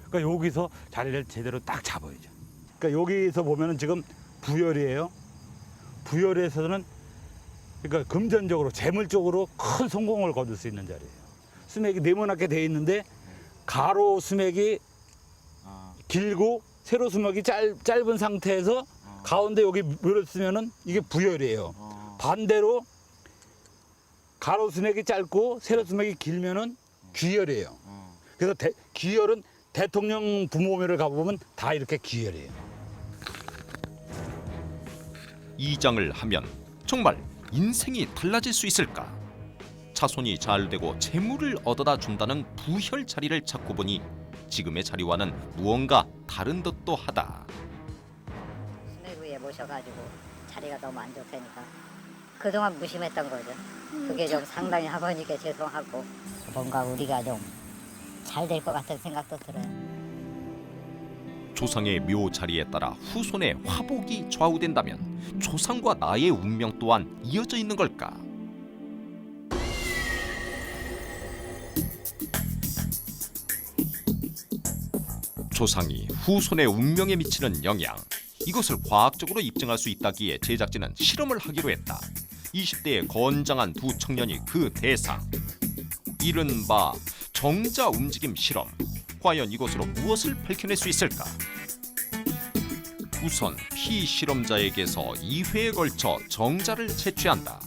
[SPEAKER 16] 그러니까 여기서 자리를 제대로 딱 잡아야죠. 그러니까 여기서 보면은 지금 부열이에요. 부열에서는 그러니까 금전적으로 재물적으로 큰 성공을 거둘 수 있는 자리예요. 수맥이 네모나게 돼 있는데 가로 수맥이 길고 세로 수맥이 짧은 상태에서 가운데 여기 묘를 쓰면은 이게 부열이에요. 반대로 가로 수맥이 짧고 세로 수맥이 길면은 귀열이에요. 그래서 귀열은 대통령 부모묘를 가보면 다 이렇게 귀열이에요.
[SPEAKER 15] 이장을 하면 정말 인생이 달라질 수 있을까? 자손이 잘 되고 재물을 얻어다 준다는 부혈 자리를 찾고 보니 지금의 자리와는 무언가 다른 듯도 하다.
[SPEAKER 8] 수맥 위에 모셔가지고 자리가 너무 안 좋다니까 그동안 무심했던 거죠. 그게 좀 상당히 아버님께 죄송하고 뭔가 우리가 좀 잘 될 것 같은 생각도 들어요.
[SPEAKER 15] 조상의 묘 자리에 따라 후손의 화복이 좌우된다면 조상과 나의 운명 또한 이어져 있는 걸까? 조상이 후손의 운명에 미치는 영향, 이것을 과학적으로 입증할 수 있다기에 제작진은 실험을 하기로 했다. 20대의 건장한 두 청년이 그 대상, 이른바 정자 움직임 실험. 과연 이것으로 무엇을 밝혀낼 수 있을까? 우선 피실험자에게서 2회에 걸쳐 정자를 채취한다.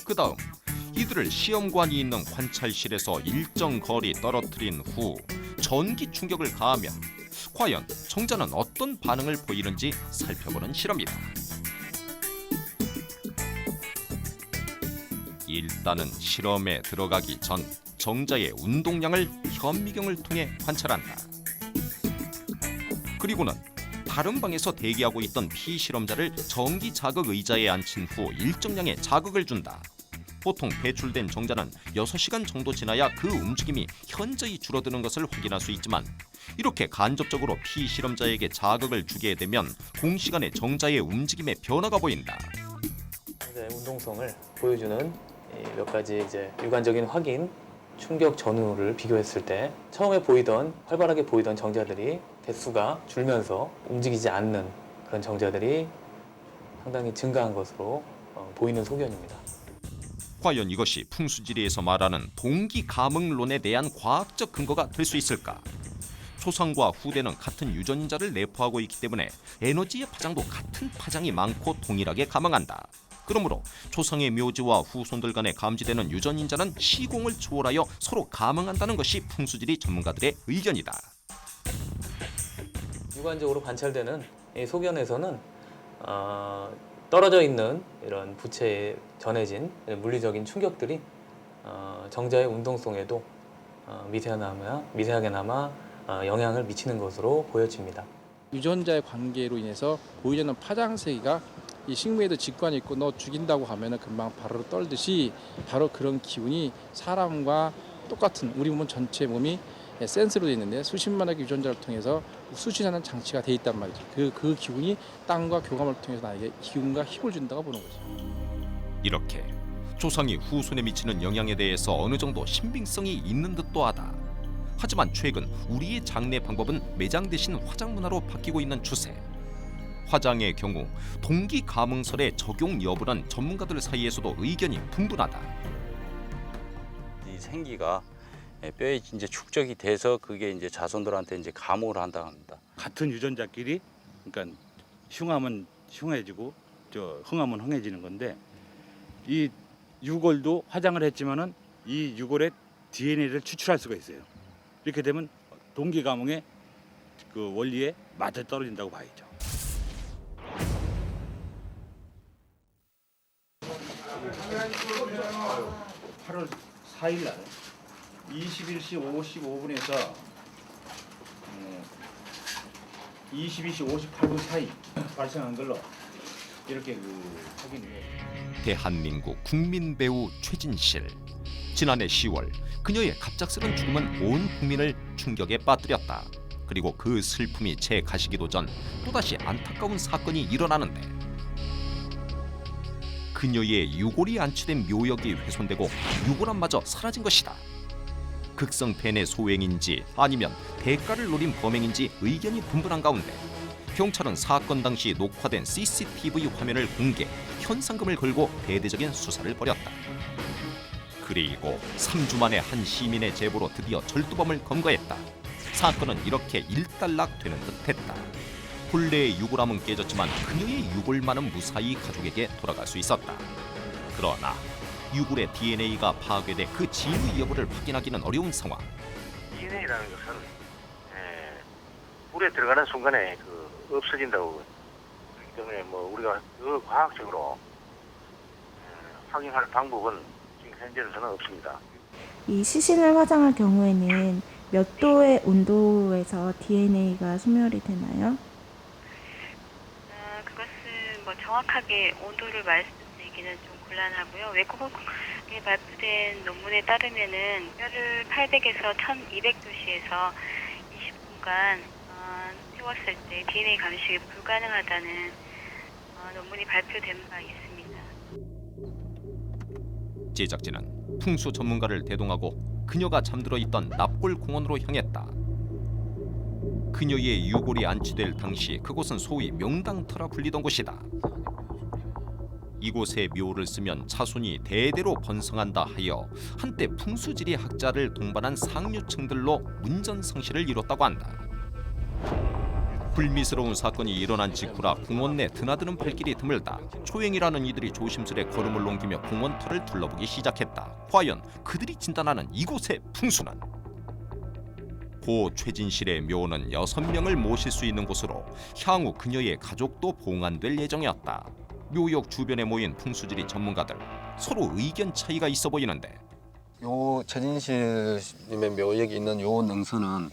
[SPEAKER 15] 그 다음 이들을 시험관이 있는 관찰실에서 일정 거리 떨어뜨린 후 전기 충격을 가하면 과연 정자는 어떤 반응을 보이는지 살펴보는 실험이다. 일단은 실험에 들어가기 전 정자의 운동량을 현미경을 통해 관찰한다. 그리고는 다른 방에서 대기하고 있던 피실험자를 전기 자극 의자에 앉힌 후 일정량의 자극을 준다. 보통 배출된 정자는 6시간 정도 지나야 그 움직임이 현저히 줄어드는 것을 확인할 수 있지만 이렇게 간접적으로 피실험자에게 자극을 주게 되면 동시간에 정자의 움직임에 변화가 보인다.
[SPEAKER 21] 운동성을 보여주는 몇 가지 이제 육안적인 확인, 충격 전후를 비교했을 때 처음에 활발하게 보이던 정자들이 개수가 줄면서 움직이지 않는 그런 정자들이 상당히 증가한 것으로 보이는 소견입니다.
[SPEAKER 15] 과연 이것이 풍수지리에서 말하는 동기감응론에 대한 과학적 근거가 될 수 있을까? 조상과 후대는 같은 유전자를 내포하고 있기 때문에 에너지의 파장도 같은 파장이 많고 동일하게 감응한다. 그러므로 조상의 묘지와 후손들 간에 감지되는 유전인자는 시공을 초월하여 서로 감응한다는 것이 풍수지리 전문가들의 의견이다.
[SPEAKER 21] 육안적으로 관찰되는 이 소견에서는 떨어져 있는 이런 부채에 전해진 물리적인 충격들이 정자의 운동성에도 미세하게나마 영향을 미치는 것으로 보여집니다.
[SPEAKER 4] 유전자의 관계로 인해서 보이지 않는 파장세기가 이 식물에도 직관이 있고 너 죽인다고 하면은 금방 바로 떨듯이 바로 그런 기운이 사람과 똑같은 우리 몸 전체 몸이 센스로 되어 있는데 수십만의 유전자를 통해서 수신하는 장치가 되어 있단 말이죠. 그 기운이 땅과 교감을 통해서 나에게 기운과 힘을 준다고 보는 거죠.
[SPEAKER 15] 이렇게 조상이 후손에 미치는 영향에 대해서 어느 정도 신빙성이 있는 듯도 하다. 하지만 최근 우리의 장례 방법은 매장 대신 화장 문화로 바뀌고 있는 추세. 화장의 경우 동기 가문설의 적용 여부는 전문가들 사이에서도 의견이 분분하다.
[SPEAKER 16] 이 생기가 뼈에 이제 축적이 돼서 그게 이제 자손들한테 이제 감호를 한다 합니다. 같은 유전자끼리 그러니까 흉하면 흉해지고 흥하면 흥해지는 건데 이 유골도 화장을 했지만은 이 유골의 DNA를 추출할 수가 있어요. 이렇게 되면 동기 가문의 그 원리에 맞아 떨어진다고 봐야죠. 8월 4일 날 21시 55분에서 22시 58분 사이 발생한 걸로 이렇게 확인해요.
[SPEAKER 15] 대한민국 국민 배우 최진실. 지난해 10월 그녀의 갑작스런 죽음은 온 국민을 충격에 빠뜨렸다. 그리고 그 슬픔이 채 가시기도 전 또다시 안타까운 사건이 일어나는데 그녀의 유골이 안치된 묘역이 훼손되고 유골함마저 사라진 것이다. 극성 팬의 소행인지 아니면 대가를 노린 범행인지 의견이 분분한 가운데 경찰은 사건 당시 녹화된 CCTV 화면을 공개, 현상금을 걸고 대대적인 수사를 벌였다. 그리고 3주 만에 한 시민의 제보로 드디어 절도범을 검거했다. 사건은 이렇게 일단락되는 듯했다. 본래의 유골함은 깨졌지만 그녀의 유골만은 무사히 가족에게 돌아갈 수 있었다. 그러나 유골의 DNA가 파괴돼 그 진위 여부를 확인하기는 어려운 상황.
[SPEAKER 22] DNA라는 것은 물에 들어가는 순간에 없어진다고 그렇기 때문에 우리가 과학적으로 확인할 방법은 지금 현재로서는 없습니다.
[SPEAKER 23] 이 시신을 화장할 경우에는 몇 도의 온도에서 DNA가 소멸이 되나요?
[SPEAKER 24] 그것은 정확하게 온도를 말씀드리기는 좀 곤란하고요. 외국에 발표된 논문에 따르면은 뼈를 800에서 1200도씨에서 20분간 태웠을 때 DNA 감식이 불가능하다는 논문이 발표된 바 있습니다.
[SPEAKER 15] 제작진은 풍수 전문가를 대동하고 그녀가 잠들어 있던 납골 공원으로 향했다. 그녀의 유골이 안치될 당시 그곳은 소위 명당터라 불리던 곳이다. 이곳에 묘를 쓰면 자손이 대대로 번성한다 하여 한때 풍수지리 학자를 동반한 상류층들로 문전성시를 이뤘다고 한다. 불미스러운 사건이 일어난 직후라 공원 내 드나드는 발길이 드물다. 초행이라는 이들이 조심스레 걸음을 옮기며 공원터를 둘러보기 시작했다. 과연 그들이 진단하는 이곳의 풍수는? 고 최진실의 묘는 6명을 모실 수 있는 곳으로 향후 그녀의 가족도 봉안될 예정이었다. 묘역 주변에 모인 풍수지리 전문가들 서로 의견 차이가 있어 보이는데
[SPEAKER 25] 요 최진실님의 묘역이 있는 요 능선은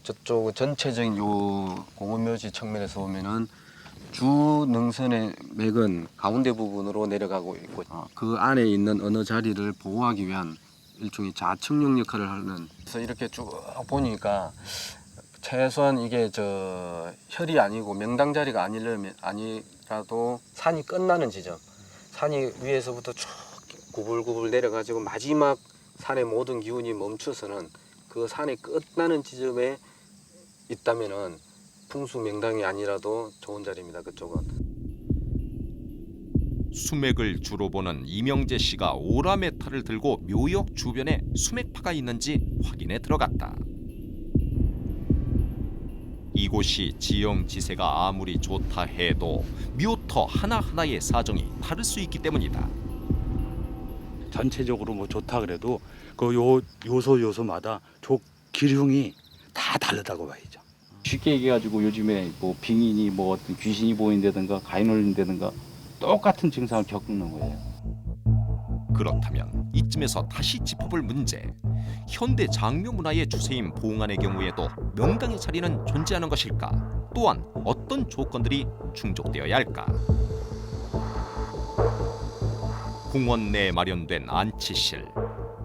[SPEAKER 25] 저쪽 전체적인 요 공원묘지 측면에서 보면은 주 능선의 맥은 가운데 부분으로 내려가고 있고 그 안에 있는 어느 자리를 보호하기 위한 일종의 자측력 역할을 하는. 그래서 이렇게 쭉 보니까 최소한 이게 혈이 아니고 명당 자리가 아니라도 산이 끝나는 지점, 산이 위에서부터 쭉 구불구불 내려가지고 마지막 산의 모든 기운이 멈춰서는 그 산이 끝나는 지점에 있다면은 풍수 명당이 아니라도 좋은 자리입니다. 그쪽은.
[SPEAKER 15] 수맥을 주로 보는 이명재 씨가 오라메타를 들고 묘역 주변에 수맥파가 있는지 확인에 들어갔다. 이곳이 지형지세가 아무리 좋다 해도 묘터 하나하나의 사정이 다를 수 있기 때문이다.
[SPEAKER 16] 전체적으로 좋다 그래도 그 요소마다 기흉이 다 다르다고 봐야죠. 쉽게 얘기해가지고 요즘에 빙인이 어떤 귀신이 보인다든가 가인 올린다든가 똑같은 증상을 겪는 거예요.
[SPEAKER 15] 그렇다면 이쯤에서 다시 짚어볼 문제. 현대 장묘 문화의 주세인 봉안의 경우에도 명당의 자리는 존재하는 것일까? 또한 어떤 조건들이 충족되어야 할까? 공원 내에 마련된 안치실.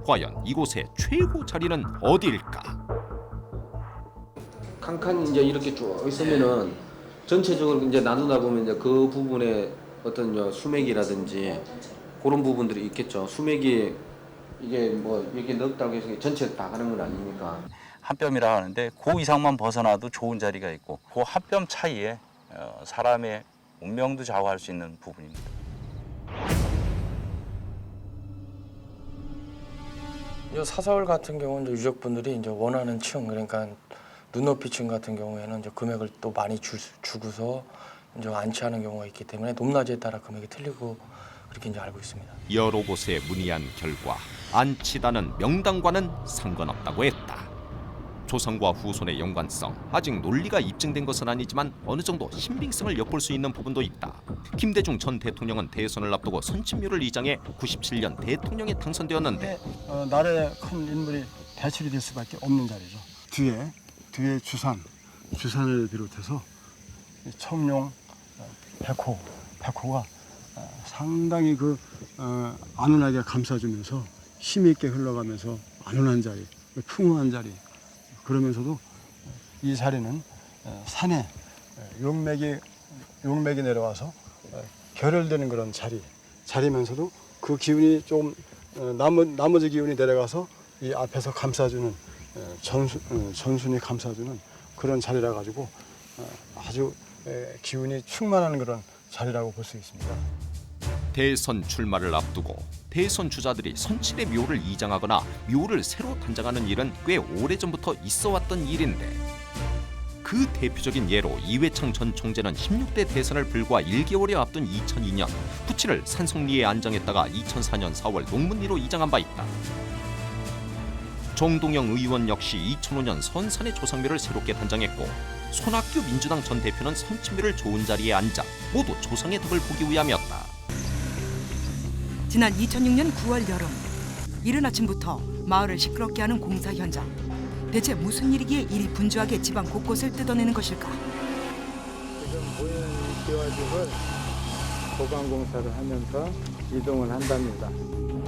[SPEAKER 15] 과연 이곳의 최고 자리는 어디일까?
[SPEAKER 10] 칸칸이 이제 이렇게 쭉 있으면은 전체적으로 이제 나누다 보면 이제 그 부분에 어떤 수맥이라든지 그런 부분들이 있겠죠. 수맥이 이게 뭐 이게 넓다고 해서 전체 다 가는 건 아니니까.
[SPEAKER 16] 한 뼘이라 하는데 그 이상만 벗어나도 좋은 자리가 있고 그 한 뼘 차이에 사람의 운명도 좌우할 수 있는 부분입니다.
[SPEAKER 2] 사설 같은 경우는 유족분들이 이제 원하는 층, 그러니까 눈높이층 같은 경우에는 이제 금액을 또 많이 주고서 이제 안치하는 경우가 있기 때문에 높낮이에 따라 금액이 틀리고 그렇게 이제 알고 있습니다.
[SPEAKER 15] 여러 곳에 문의한 결과 안치다는 명당과는 상관없다고 했다. 조선과 후손의 연관성, 아직 논리가 입증된 것은 아니지만 어느 정도 신빙성을 엿볼 수 있는 부분도 있다. 김대중 전 대통령은 대선을 앞두고 선친묘를 이장해 97년 대통령에 당선되었는데
[SPEAKER 17] 나라의 큰 인물이 대출이 될 수밖에 없는 자리죠. 뒤에 주산을 비롯해서 청룡, 백호가 상당히 안온하게 감싸주면서 힘 있게 흘러가면서 안온한 자리, 풍부한 자리. 그러면서도 이 자리는 산에 용맥이 내려와서 결혈되는 그런 자리면서도 그 기운이 좀 나머지 기운이 내려가서 이 앞에서 감싸주는 전순이 감싸주는 그런 자리라 가지고 아주 기운이 충만한 그런 자리라고 볼 수 있습니다.
[SPEAKER 15] 대선 출마를 앞두고 대선 주자들이 선친의 묘를 이장하거나 묘를 새로 단장하는 일은 꽤 오래전부터 있어왔던 일인데 그 대표적인 예로 이회창 전 총재는 16대 대선을 불과 1개월여 앞둔 2002년 부친을 산성리에 안장했다가 2004년 4월 농문리로 이장한 바 있다. 정동영 의원 역시 2005년 선산의 조상묘를 새롭게 단장했고 손학규 민주당 전 대표는 선친묘를 좋은 자리에 앉아 모두 조상의 덕을 보기 위함이었다.
[SPEAKER 3] 지난 2006년 9월 여름 이른 아침부터 마을을 시끄럽게 하는 공사 현장. 대체 무슨 일이기에 이리 분주하게 집안 곳곳을 뜯어내는 것일까?
[SPEAKER 4] 지금 보이는 기와집을 보강 공사를 하면서 이동을 한답니다.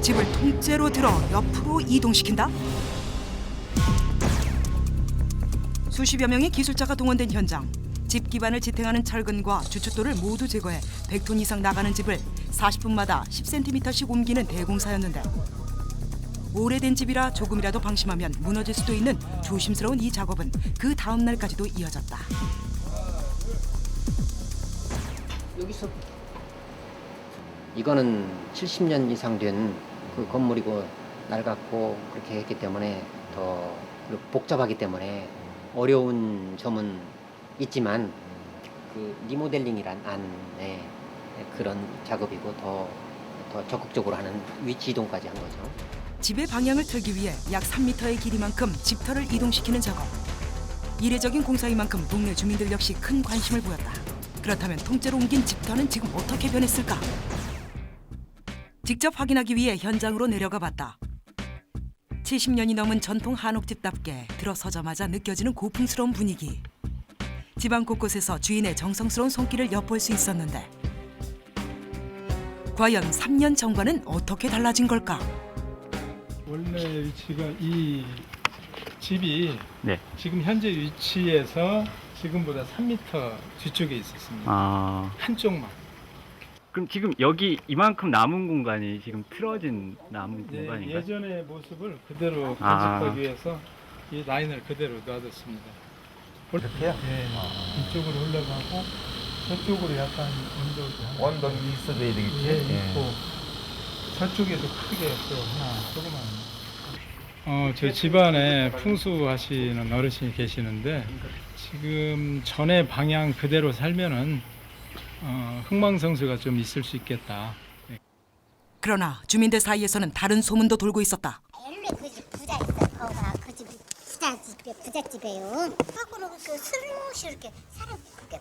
[SPEAKER 3] 집을 통째로 들어 옆으로 이동시킨다? 수십여 명의 기술자가 동원된 현장. 집 기반을 지탱하는 철근과 주춧돌을 모두 제거해 100톤 이상 나가는 집을 40분마다 10cm씩 옮기는 대공사였는데 오래된 집이라 조금이라도 방심하면 무너질 수도 있는 조심스러운 이 작업은 그 다음 날까지도 이어졌다.
[SPEAKER 5] 여기서 이거는 70년 이상 된 그 건물이고 낡았고 그렇게 했기 때문에 더 복잡하기 때문에 어려운 점은 있지만 그 리모델링이란 안에 그런 작업이고 더 적극적으로 하는 위치 이동까지 한 거죠.
[SPEAKER 3] 집의 방향을 틀기 위해 약 3m의 길이만큼 집터를 이동시키는 작업. 이례적인 공사인 만큼 동네 주민들 역시 큰 관심을 보였다. 그렇다면 통째로 옮긴 집터는 지금 어떻게 변했을까? 직접 확인하기 위해 현장으로 내려가 봤다. 70년이 넘은 전통 한옥집답게 들어서자마자 느껴지는 고풍스러운 분위기. 집안 곳곳에서 주인의 정성스러운 손길을 엿볼 수 있었는데 과연 3년 전과는 어떻게 달라진 걸까?
[SPEAKER 4] 원래 위치가 이 집이 지금 현재 위치에서 지금보다 3m 뒤쪽에 있었습니다. 한쪽만.
[SPEAKER 7] 그럼 지금 여기 이만큼 남은 공간이 지금 틀어진 남은 공간인가요?
[SPEAKER 4] 예전의 모습을 그대로 간직하기 위해서 이 라인을 그대로 놔뒀습니다.
[SPEAKER 10] 이렇게요?
[SPEAKER 4] 네, 이쪽으로 흘러가고 저쪽으로 약간
[SPEAKER 16] 언덕이 있어야 되겠지?
[SPEAKER 4] 예, 있고 저쪽에도 크게 또 하나 조그만. 저희 집안에 풍수하시는 어르신이 계시는데 지금 전의 방향 그대로 살면은 흥망성쇠가 좀 있을 수 있겠다.
[SPEAKER 3] 그러나 주민들 사이에서는 다른 소문도 돌고 있었다.
[SPEAKER 11] 원래 그 집 부자 있어요. 거기가 그 집이 부잣집이에요. 거꾸로 그 슬며시 이렇게 사람이 그렇게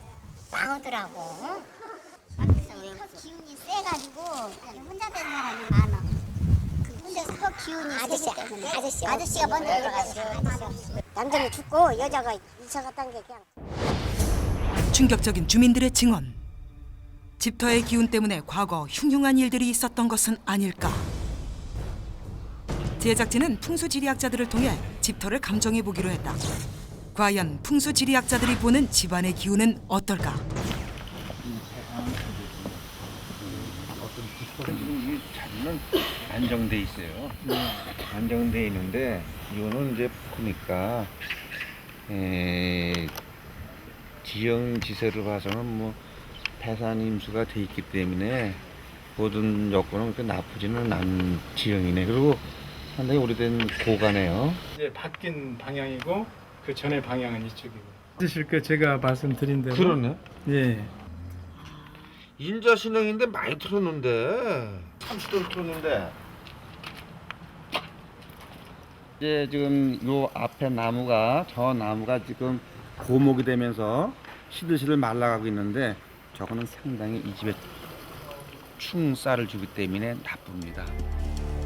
[SPEAKER 11] 나오더라고. 기운이 세가지고 혼자 된 사람이 많아. 그 근데 그 기운이 아저씨가 먼저 들어갔어. 남자는 죽고 여자가 이사 갔다는 게 그냥.
[SPEAKER 3] 충격적인 주민들의 증언. 집터의 기운 때문에 과거 흉흉한 일들이 있었던 것은 아닐까. 제작진은 풍수지리학자들을 통해 집터를 감정해 보기로 했다. 과연 풍수지리학자들이 보는 집안의 기운은 어떨까?
[SPEAKER 1] 이 자리는 안정돼 있어요. 안정돼 있는데 이거는 이제 보니까 지형지세를 봐서는 뭐 태산임수가 돼 있기 때문에 모든 여건은 그렇게 나쁘지는 않은 지형이네. 그리고 상당히 오래된 고가네요.
[SPEAKER 6] 이제 바뀐 방향이고 그 전에 방향은 이쪽이고. 드실 거 제가 말씀드린 대로.
[SPEAKER 1] 그러네.
[SPEAKER 6] 예.
[SPEAKER 1] 인자신앙인데 많이 틀었는데 30돈 틀었는데
[SPEAKER 16] 이제 지금 요 앞에 나무가 저 나무가 지금 고목이 되면서 시들시들 말라가고 있는데 저거는 상당히 이 집에 충쌀을 주기 때문에 나쁩니다.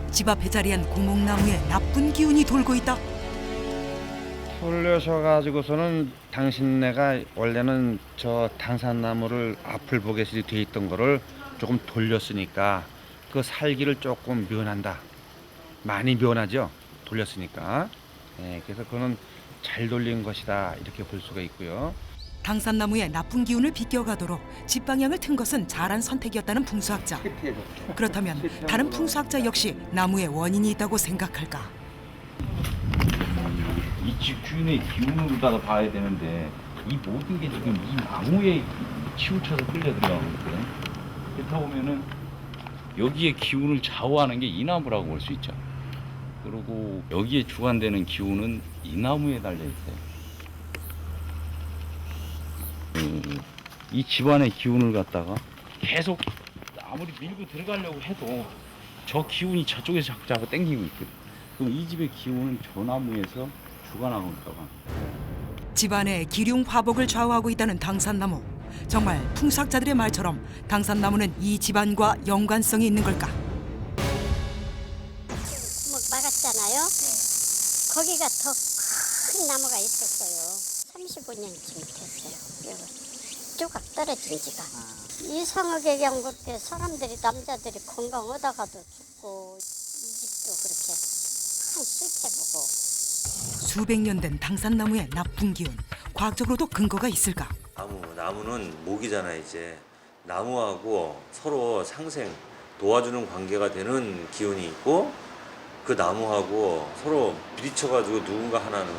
[SPEAKER 3] 집 앞에 자리한 고목나무에 나쁜 기운이 돌고 있다.
[SPEAKER 16] 돌려셔가지고서는 당신네가 원래는 저 당산나무를 앞을 보게 돼 있던 거를 조금 돌렸으니까 그 살기를 조금 면한다. 많이 면하죠. 돌렸으니까. 그래서 그거는 잘 돌린 것이다 이렇게 볼 수가 있고요.
[SPEAKER 3] 당산나무에 나쁜 기운을 비껴가도록 집 방향을 튼 것은 잘한 선택이었다는 풍수학자. 그렇다면 다른 풍수학자 역시 나무에 원인이 있다고 생각할까?
[SPEAKER 16] 이 집 주인의 기운으로다가 봐야 되는데 이 모든 게 지금 이 나무에 치우쳐서 끌려 들어가고 있거든. 그렇다 보면은 여기에 기운을 좌우하는 게 이 나무라고 볼 수 있죠. 그리고 여기에 주관되는 기운은 이 나무에 달려 있어요. 이 집안의 기운을 갖다가 계속 아무리 밀고 들어가려고 해도 저 기운이 저쪽에서 자꾸 당기고 있거든. 그럼 이 집의 기운은 저 나무에서 주관하고 있다고 합니다.
[SPEAKER 3] 집안의 기륭 화복을 좌우하고 있다는 당산나무. 정말 풍수학자들의 말처럼 당산나무는 이 집안과 연관성이 있는 걸까?
[SPEAKER 11] 막았잖아요. 거기가 더 큰 나무가 있었어요. 35년쯤 됐어요. 조각 떨어진 지가. 이상하게 그냥 그렇게 사람들이 남자들이 건강하다가도 죽고 이 집도 그렇게 한 실제 보고.
[SPEAKER 3] 수백 년 된 당산나무의 나쁜 기운. 과학적으로도 근거가 있을까?
[SPEAKER 9] 나무는 목이잖아 이제. 나무하고 서로 상생 도와주는 관계가 되는 기운이 있고 그 나무하고 서로 부딪혀가지고 누군가 하나는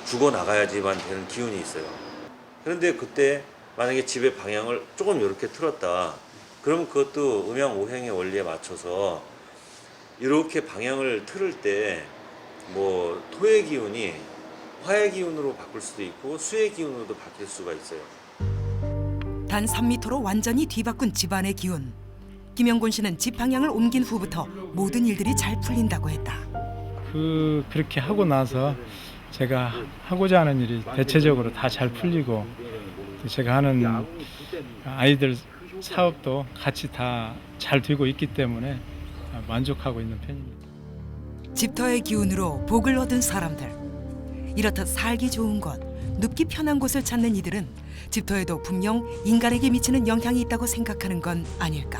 [SPEAKER 9] 죽어나가야지만 되는 기운이 있어요. 그런데 그때 만약에 집의 방향을 조금 이렇게 틀었다. 그러면 그것도 음양오행의 원리에 맞춰서 이렇게 방향을 틀을 때 뭐 토의 기운이 화의 기운으로 바꿀 수도 있고 수의 기운으로도 바뀔 수가 있어요.
[SPEAKER 3] 단 3m로 완전히 뒤바꾼 집안의 기운. 김영곤 씨는 집 방향을 옮긴 후부터 모든 일들이 잘 풀린다고 했다.
[SPEAKER 6] 그렇게 하고 나서 제가 하고자 하는 일이 대체적으로 다 잘 풀리고 제가 하는 아이들 사업도 같이 다 잘 되고 있기 때문에 만족하고 있는 편입니다.
[SPEAKER 3] 집터의 기운으로 복을 얻은 사람들. 이렇듯 살기 좋은 곳, 눕기 편한 곳을 찾는 이들은 집터에도 분명 인간에게 미치는 영향이 있다고 생각하는 건 아닐까.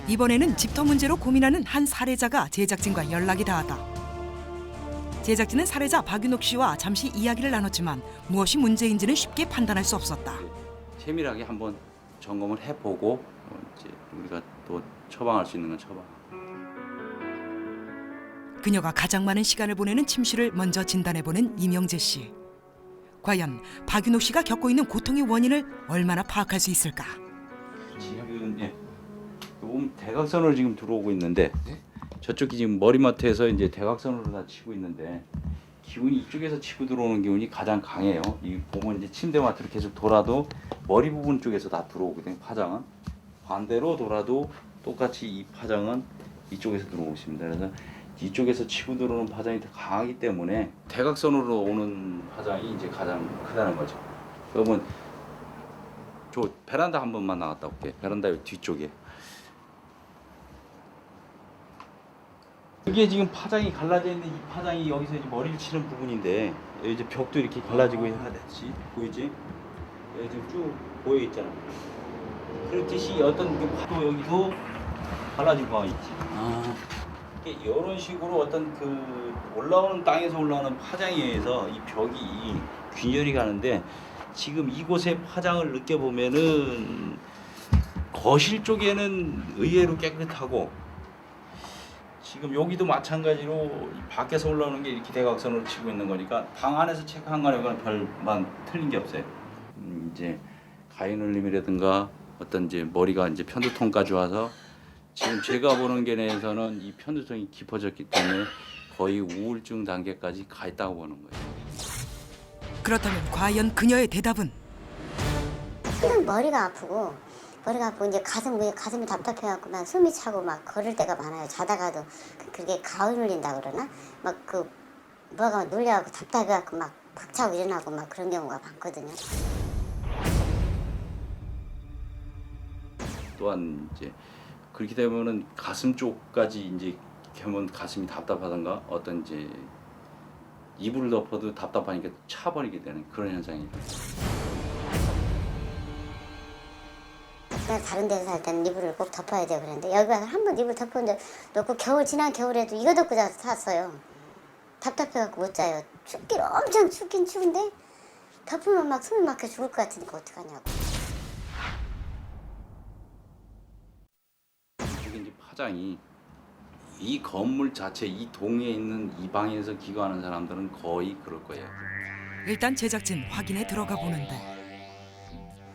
[SPEAKER 3] 이번에는 집터 문제로 고민하는 한 사례자가 제작진과 연락이 닿았다. 제작진은 사례자 박윤옥 씨와 잠시 이야기를 나눴지만 무엇이 문제인지는 쉽게 판단할 수 없었다.
[SPEAKER 16] 세밀하게 한번 점검을 해보고 이제 우리가 또 처방할 수 있는 건 처방.
[SPEAKER 3] 그녀가 가장 많은 시간을 보내는 침실을 먼저 진단해보는 이명재 씨. 과연 박윤옥 씨가 겪고 있는 고통의 원인을 얼마나 파악할 수 있을까?
[SPEAKER 16] 지금 보면 대각선으로 지금 들어오고 있는데 저쪽이 지금 머리맡에서 이제 대각선으로 다 치고 있는데 기운이 이쪽에서 치고 들어오는 기운이 가장 강해요. 이 보면 이제 침대맡으로 계속 돌아도 머리 부분 쪽에서 다 들어오거든요. 파장은 반대로 돌아도 똑같이 이 파장은 이쪽에서 들어오고 있습니다. 그래서 이쪽에서 치고 들어오는 파장이 더 강하기 때문에 대각선으로 오는 파장이 이제 가장 크다는 거죠. 그러면 저 베란다 한 번만 나갔다 올게요. 베란다 뒤쪽에
[SPEAKER 1] 이게 지금 파장이 갈라져 있는데 이 파장이 여기서 이제 머리를 치는 부분인데 이제 벽도 이렇게 갈라지고 있지 보이지? 여기 지금 쭉 보여 있잖아. 그렇듯이 어떤 그 파도 여기도 갈라진 거가 있지. 이게 이런 식으로 어떤 그 올라오는 땅에서 올라오는 파장에 의해서 이 벽이 균열이 가는데 지금 이곳의 파장을 느껴보면은 거실 쪽에는 의외로 깨끗하고 지금 여기도 마찬가지로 밖에서 올라오는 게 이렇게 대각선으로 치고 있는 거니까 방 안에서 체크한 거는 별반 틀린 게 없어요. 이제 가인올림이라든가 어떤 이제 머리가 이제 편두통까지 와서 지금 제가 보는 게 내에서는 이 편두통이 깊어졌기 때문에 거의 우울증 단계까지 가 있다고 보는 거예요.
[SPEAKER 3] 그렇다면 과연 그녀의 대답은?
[SPEAKER 11] 그냥 머리가 아프고 이제 가슴이 답답해갖고 막 숨이 차고 막 걸을 때가 많아요. 자다가도 그게 가을 울린다 그러나 막 그 뭐가 눌려갖고 답답해갖고 막 박차고 일어나고 막 그런 경우가 많거든요.
[SPEAKER 1] 또한 이제 그렇게 되면은 가슴 쪽까지 이제 하면 가슴이 답답하던가 어떤 이제 이불을 덮어도 답답하니까 차버리게 되는 그런 현상이.
[SPEAKER 11] 다른 데서 살 때는 이불을 꼭 덮어야 돼요 그랬는데 여기 와서 한 번 이불 덮고 지난 겨울에도 이거 덮고 잤어요. 답답해갖고 못 자요. 엄청 춥긴 추운데 덮으면 막 숨이 막혀 죽을 것 같으니까 어떡하냐고.
[SPEAKER 1] 이게 이제 파장이 이 건물 자체 이 동에 있는 이 방에서 기거하는 사람들은 거의 그럴 거예요.
[SPEAKER 3] 일단 제작진 확인에 들어가 보는데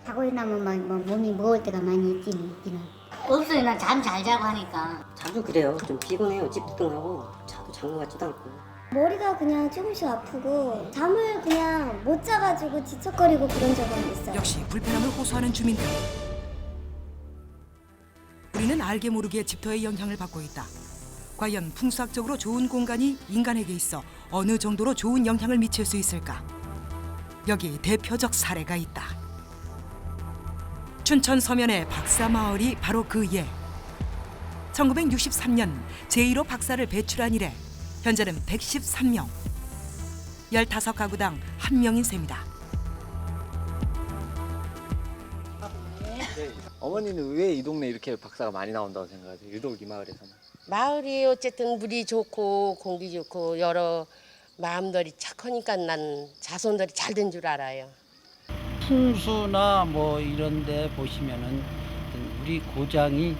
[SPEAKER 11] 자고 일어나면 막 몸이 무거울 때가 많이 있기는.
[SPEAKER 13] 없어요. 난 잠 잘 자고 하니까.
[SPEAKER 14] 자주 그래요. 좀 피곤해요. 찌뿌둥하고 자도 잔 것 같지도 않고.
[SPEAKER 11] 머리가 그냥 조금씩 아프고 잠을 그냥 못 자가지고 지척거리고 그런 적은 있어요.
[SPEAKER 3] 역시 불편함을 호소하는 주민들. 우리는 알게 모르게 집터의 영향을 받고 있다. 과연 풍수학적으로 좋은 공간이 인간에게 있어 어느 정도로 좋은 영향을 미칠 수 있을까? 여기 대표적 사례가 있다. 춘천 서면의 박사마을이 바로 그 예. 1963년 제1호 박사를 배출한 이래 현재는 113명. 15가구당 1명인 셈이다.
[SPEAKER 18] 어머니는 왜 이 동네 이렇게 박사가 많이 나온다고 생각하세요? 유독 이 마을에서는?
[SPEAKER 19] 마을이 어쨌든 물이 좋고 공기 좋고 여러 마음들이 착하니까 난 자손들이 잘 된 줄 알아요.
[SPEAKER 20] 풍수나 뭐 이런 데 보시면은 우리 고장이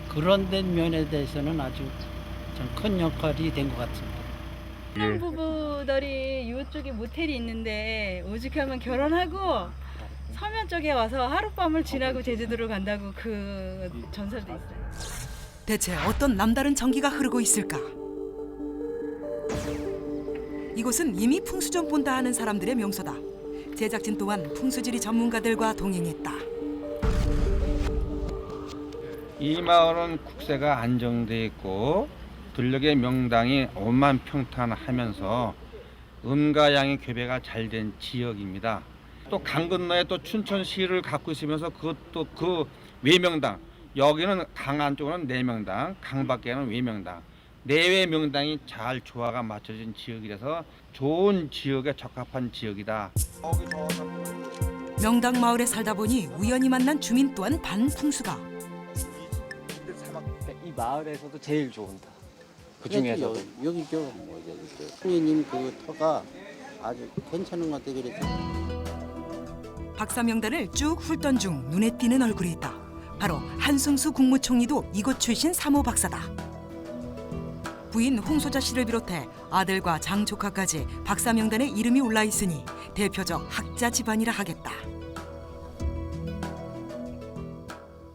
[SPEAKER 20] 그런 데 면에 대해서는 아주 좀 큰 역할이 된 것 같습니다.
[SPEAKER 26] 신혼 부부들이 이쪽에 모텔이 있는데 오죽하면 결혼하고 서면 쪽에 와서 하룻밤을 지나고 제주도를 간다고 그 전설도 있어요.
[SPEAKER 3] 대체 어떤 남다른 전기가 흐르고 있을까? 이곳은 이미 풍수 좀 본다 하는 사람들의 명소다. 제작진 또한 풍수지리 전문가들과 동행했다.
[SPEAKER 1] 이 마을은 국세가 안정돼 있고 들녘의 명당이 5만 평탄하면서 음과 양의 교배가 잘 된 지역입니다. 또 강 건너에 또 춘천시를 갖고 있으면서 그것도 그 외명당, 여기는 강 안쪽은 내명당, 강 밖에는 외명당, 내외 명당이 잘 조화가 맞춰진 지역이라서 좋은 지역에 적합한 지역이다.
[SPEAKER 3] 명당 마을에 살다 보니 우연히 만난 주민 또한 반풍수가.
[SPEAKER 18] 이 마을에서도 제일 좋은다. 그
[SPEAKER 27] 중에서도
[SPEAKER 18] 중에서도
[SPEAKER 27] 여기죠. 손님 그 터가 아주 괜찮은 것 같아요. 그래서
[SPEAKER 3] 박사 명단을 쭉 훑던 중 눈에 띄는 얼굴이 있다. 바로 한승수 국무총리도 이곳 출신 3호 박사다. 부인 홍소자 씨를 비롯해 아들과 장조카까지 박사 명단에 이름이 올라 있으니 대표적 학자 집안이라 하겠다.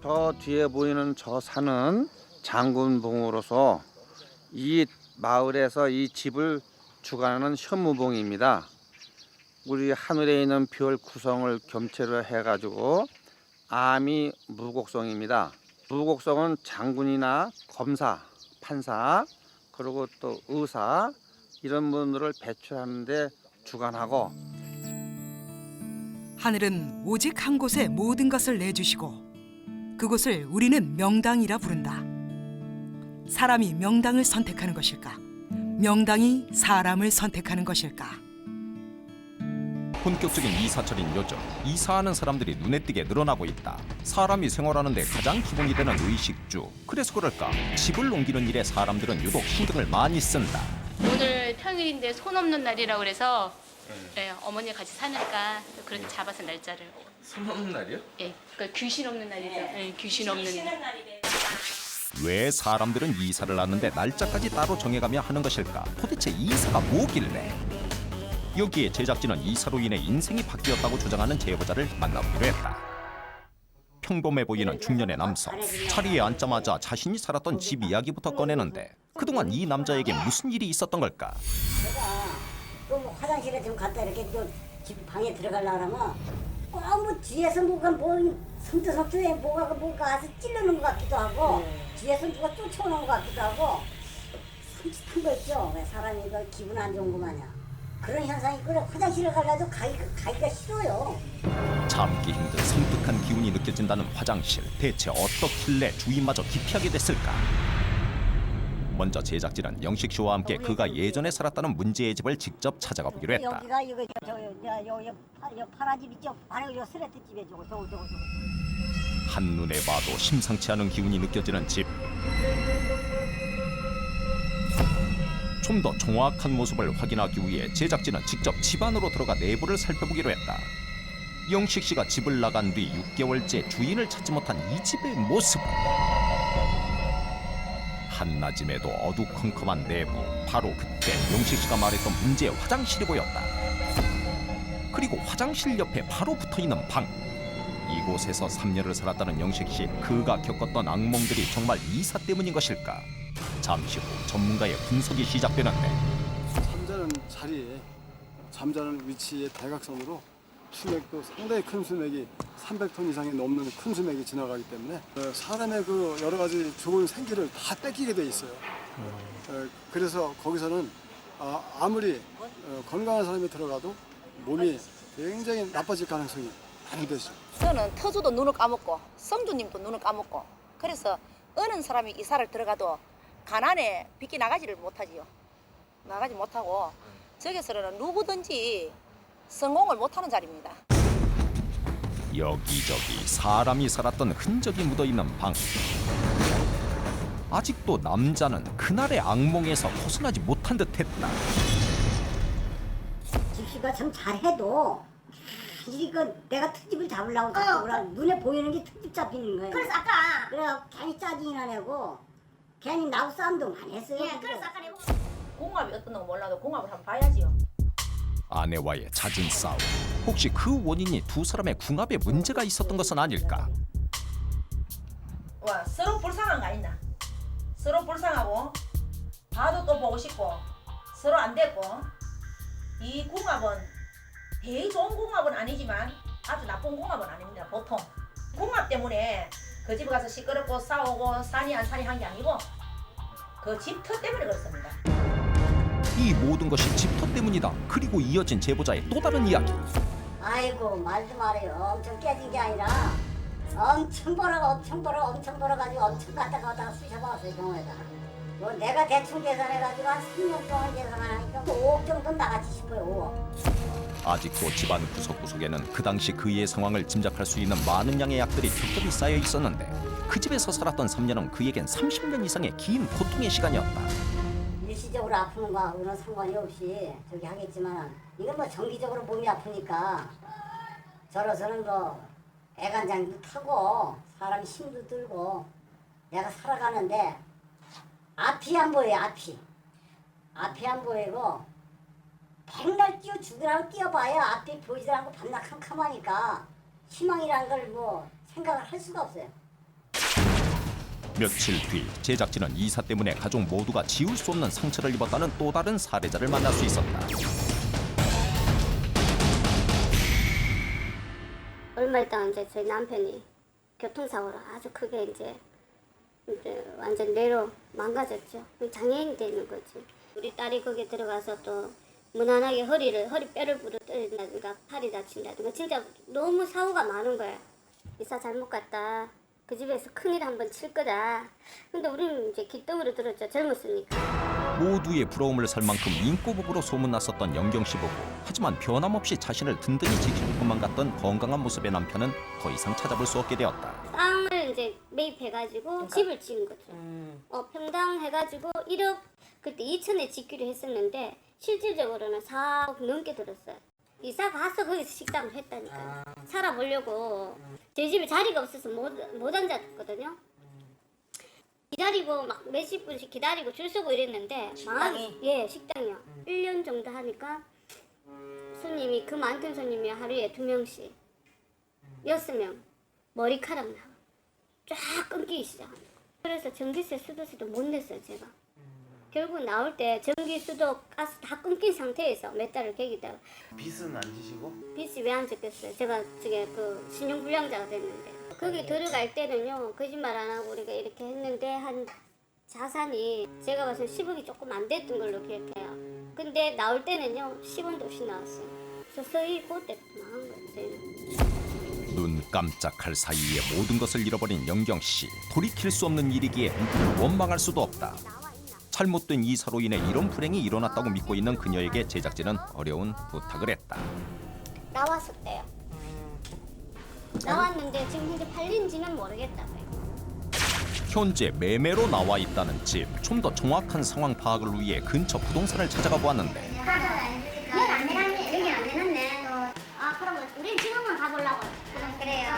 [SPEAKER 1] 저 뒤에 보이는 저 산은 장군봉으로서 이 마을에서 이 집을 주관하는 현무봉입니다. 우리 하늘에 있는 별 구성을 겸체로 해가지고 암이 무곡성입니다. 무곡성은 장군이나 검사, 판사, 그리고 또 의사 이런 분들을 배출하는데 주관하고
[SPEAKER 3] 하늘은 오직 한 곳에 모든 것을 내주시고 그곳을 우리는 명당이라 부른다. 사람이 명당을 선택하는 것일까? 명당이 사람을 선택하는 것일까?
[SPEAKER 15] 본격적인 이사철인 요즘 이사하는 사람들이 눈에 띄게 늘어나고 있다. 사람이 생활하는 데 가장 기본이 되는 의식주. 그래서 그럴까 집을 옮기는 일에 사람들은 유독 신경을 많이 쓴다.
[SPEAKER 8] 오늘 평일인데 손 없는 날이라고 그래서 네, 어머니가 같이 사니까 그렇게 잡아서 날짜를.
[SPEAKER 2] 손 없는 날이요?
[SPEAKER 8] 예, 그러니까 귀신 없는 날이죠. 예, 귀신 없는 날.
[SPEAKER 15] 왜 사람들은 이사를 하는데 날짜까지 따로 정해가며 하는 것일까? 도대체 이사가 뭐길래? 여기에 제작진은 이사로 인해 인생이 바뀌었다고 주장하는 제보자를 만나보기로 했다. 평범해 보이는 중년의 남성. 자리에 앉자마자 자신이 살았던 집 이야기부터 꺼내는데 그동안 이 남자에게 무슨 일이 있었던 걸까?
[SPEAKER 14] 또 뭐 화장실에 좀 갔다 이렇게 집 방에 들어가려고 하면 뭐 뒤에서 뭐가 섬뜩섬뜩해 뭐가 와서 찔르는 것 같기도 하고 뒤에서 누가 쫓아오는 것 같기도 하고 섬찟한 거 있죠. 왜 사람이 이거 기분 안 좋은 거 마냥 그런 현상이 있고 화장실에 가려도 가기가 싫어요.
[SPEAKER 15] 참기 힘든 섬뜩한 기운이 느껴진다는 화장실. 대체 어떻길래 주인마저 기피하게 됐을까? 먼저 제작진은 영식 씨와 함께 그가 예전에 살았다는 문제의 집을 직접 찾아가 보기로 했다.
[SPEAKER 14] 여기가 이거 저 파라집 있죠. 바로 요 스레트 집에 저거.
[SPEAKER 15] 한눈에 봐도 심상치 않은 기운이 느껴지는 집. 좀 더 정확한 모습을 확인하기 위해 제작진은 직접 집 안으로 들어가 내부를 살펴보기로 했다. 영식 씨가 집을 나간 뒤 6개월째 주인을 찾지 못한 이 집의 모습은 한낮임에도 어두컴컴한 내부. 바로 그때 영식 씨가 말했던 문제의 화장실이 보였다. 그리고 화장실 옆에 바로 붙어있는 방. 이곳에서 3년을 살았다는 영식 씨. 그가 겪었던 악몽들이 정말 이사 때문인 것일까? 잠시 후 전문가의 분석이 시작되는데
[SPEAKER 17] 잠자는 자리에 잠자는 위치의 대각선으로 수맥도 상당히 큰 수맥이 300톤 이상이 넘는 큰 수맥이 지나가기 때문에 사람의 그 여러 가지 좋은 생기를 다 뺏기게 돼 있어요. 그래서 거기서는 아무리 건강한 사람이 들어가도 몸이 굉장히 나빠질 가능성이 많은 데죠.
[SPEAKER 12] 저는 터주도 눈을 까먹고 성주님도 눈을 까먹고 그래서 어느 사람이 이사를 들어가도 가난에 빚기 나가지를 못하지요. 나가지 못하고 저기서는 누구든지 성공을 못하는 자리입니다.
[SPEAKER 15] 여기저기 사람이 살았던 흔적이 묻어있는 방. 아직도 남자는 그날의 악몽에서 벗어나지 못한 듯했다.
[SPEAKER 14] 집시가 참 잘해도 이거 내가 특집을 잡으려고 자꾸 눈에 보이는 게 특집 잡히는 거예요.
[SPEAKER 11] 그래서 아까
[SPEAKER 14] 그래 괜히 짜증이 나내고 괜히 나하고 싸움도 많이 했어요.
[SPEAKER 11] 그래서 아까 내가
[SPEAKER 12] 공합이 어떤 건 몰라도 공합을 한번 봐야지요.
[SPEAKER 15] 아내와의 잦은 싸움. 혹시 그 원인이 두 사람의 궁합에 문제가 있었던 것은 아닐까?
[SPEAKER 12] 와 서로 불쌍한 거 아니나? 서로 불쌍하고 봐도 또 보고 싶고 서로 안 됐고 이 궁합은 되게 좋은 궁합은 아니지만 아주 나쁜 궁합은 아닙니다. 보통 궁합 때문에 그 집에 가서 시끄럽고 싸우고 산이 안 산이 한 게 아니고 그 집터 때문에 그렇습니다.
[SPEAKER 15] 이 모든 것이 집터 때문이다. 그리고 이어진 제보자의 또 다른 이야기.
[SPEAKER 14] 아이고 말도 말해요. 엄청 깨진 게 아니라 엄청 벌어가지고 엄청 갖다가 쑤셔박았어요 병원에다가. 뭐 내가 대충 계산해가지고 한 3년 동안 계산하니까 5억 정도 나갔지 싶어요. 5억.
[SPEAKER 15] 아직도 집안 구석구석에는 그 당시 그의 상황을 짐작할 수 있는 많은 양의 약들이 겹겹이 쌓여 있었는데 그 집에서 살았던 3년은 그에겐 30년 이상의 긴 고통의 시간이었다.
[SPEAKER 14] 일시적으로 아픈 거하고는 상관이 없이 저기 하겠지만 이건 뭐 정기적으로 몸이 아프니까 저러서는 뭐 애간장도 타고 사람 힘도 들고 내가 살아가는데 앞이 안 보여요. 앞이 안 보이고 백날 뛰어 죽으라고 뛰어봐야 앞이 보이지 않고 밤낮 캄캄하니까 희망이라는 걸 뭐 생각을 할 수가 없어요.
[SPEAKER 15] 며칠 뒤 제작진은 이사 때문에 가족 모두가 지울 수 없는 상처를 입었다는 또 다른 사례자를 만날 수 있었다.
[SPEAKER 11] 얼마 있다가 이제 저희 남편이 교통사고로 아주 크게 이제 완전 뇌로 망가졌죠. 장애인이 되는 거지. 우리 딸이 거기에 들어가서 또 무난하게 허리뼈를 부러뜨린다든가 팔이 다친다든가 진짜 너무 사고가 많은 거야. 이사 잘못 갔다. 그 집에서 큰일 한번 칠 거다. 근데 우리는 이제 귓등으로 들었죠. 젊었으니까.
[SPEAKER 15] 모두의 부러움을 살 만큼 인꼬북으로 소문났었던 영경 씨 보고 하지만 변함없이 자신을 든든히 지킬 것만 같던 건강한 모습의 남편은 더 이상 찾아볼 수 없게 되었다.
[SPEAKER 11] 땅을 이제 매입해가지고 집을 지은 거죠. 평당 해가지고 1억 그때 2천에 짓기로 했었는데 실질적으로는 4억 넘게 들었어요. 이사 가서 거기서 식당을 했다니까. 살아보려고 저희 집에 자리가 없어서 못 앉았거든요. 기다리고 막 몇십 분씩 기다리고 줄 서고 이랬는데
[SPEAKER 12] 식당이?
[SPEAKER 11] 예, 식당이요. 1년 정도 하니까 손님이 그 많던 손님이 하루에 2명씩 6명 머리카락 나와 쫙 끊기기 시작합니다. 그래서 전기세 수도세도 못 냈어요 제가. 결국 나올 때 전기 수도 가스 다 끊긴 상태에서 몇 달을 계기다가
[SPEAKER 18] 빚은 안 지시고?
[SPEAKER 11] 빚이 왜 안 졌겠어요? 제가 저게 그 신용불량자가 됐는데 거기 들어갈 때는요 거짓말 안 하고 우리가 이렇게 했는데 한 자산이 제가 봐서 10억이 조금 안 됐던 걸로 기억해요. 근데 나올 때는요 10원도 없이 나왔어요. 서서히 그때 망한 거예요 저희는.
[SPEAKER 15] 눈 깜짝할 사이에 모든 것을 잃어버린 영경 씨. 돌이킬 수 없는 일이기에 한편으로 원망할 수도 없다. 잘못된 이사로 인해 이런 불행이 일어났다고 믿고 있는 그녀에게 제작진은 어려운 부탁을 했다.
[SPEAKER 11] 나왔었대요. 나왔는데 지금 현재 팔린지는 모르겠다고요.
[SPEAKER 15] 현재 매매로 나와 있다는 집. 좀 더 정확한 상황 파악을 위해 근처 부동산을 찾아가 보았는데
[SPEAKER 11] 여기 안 내놨네. 여기 안 내놨네. 그럼 우리 지금은 가보려고. 그래요.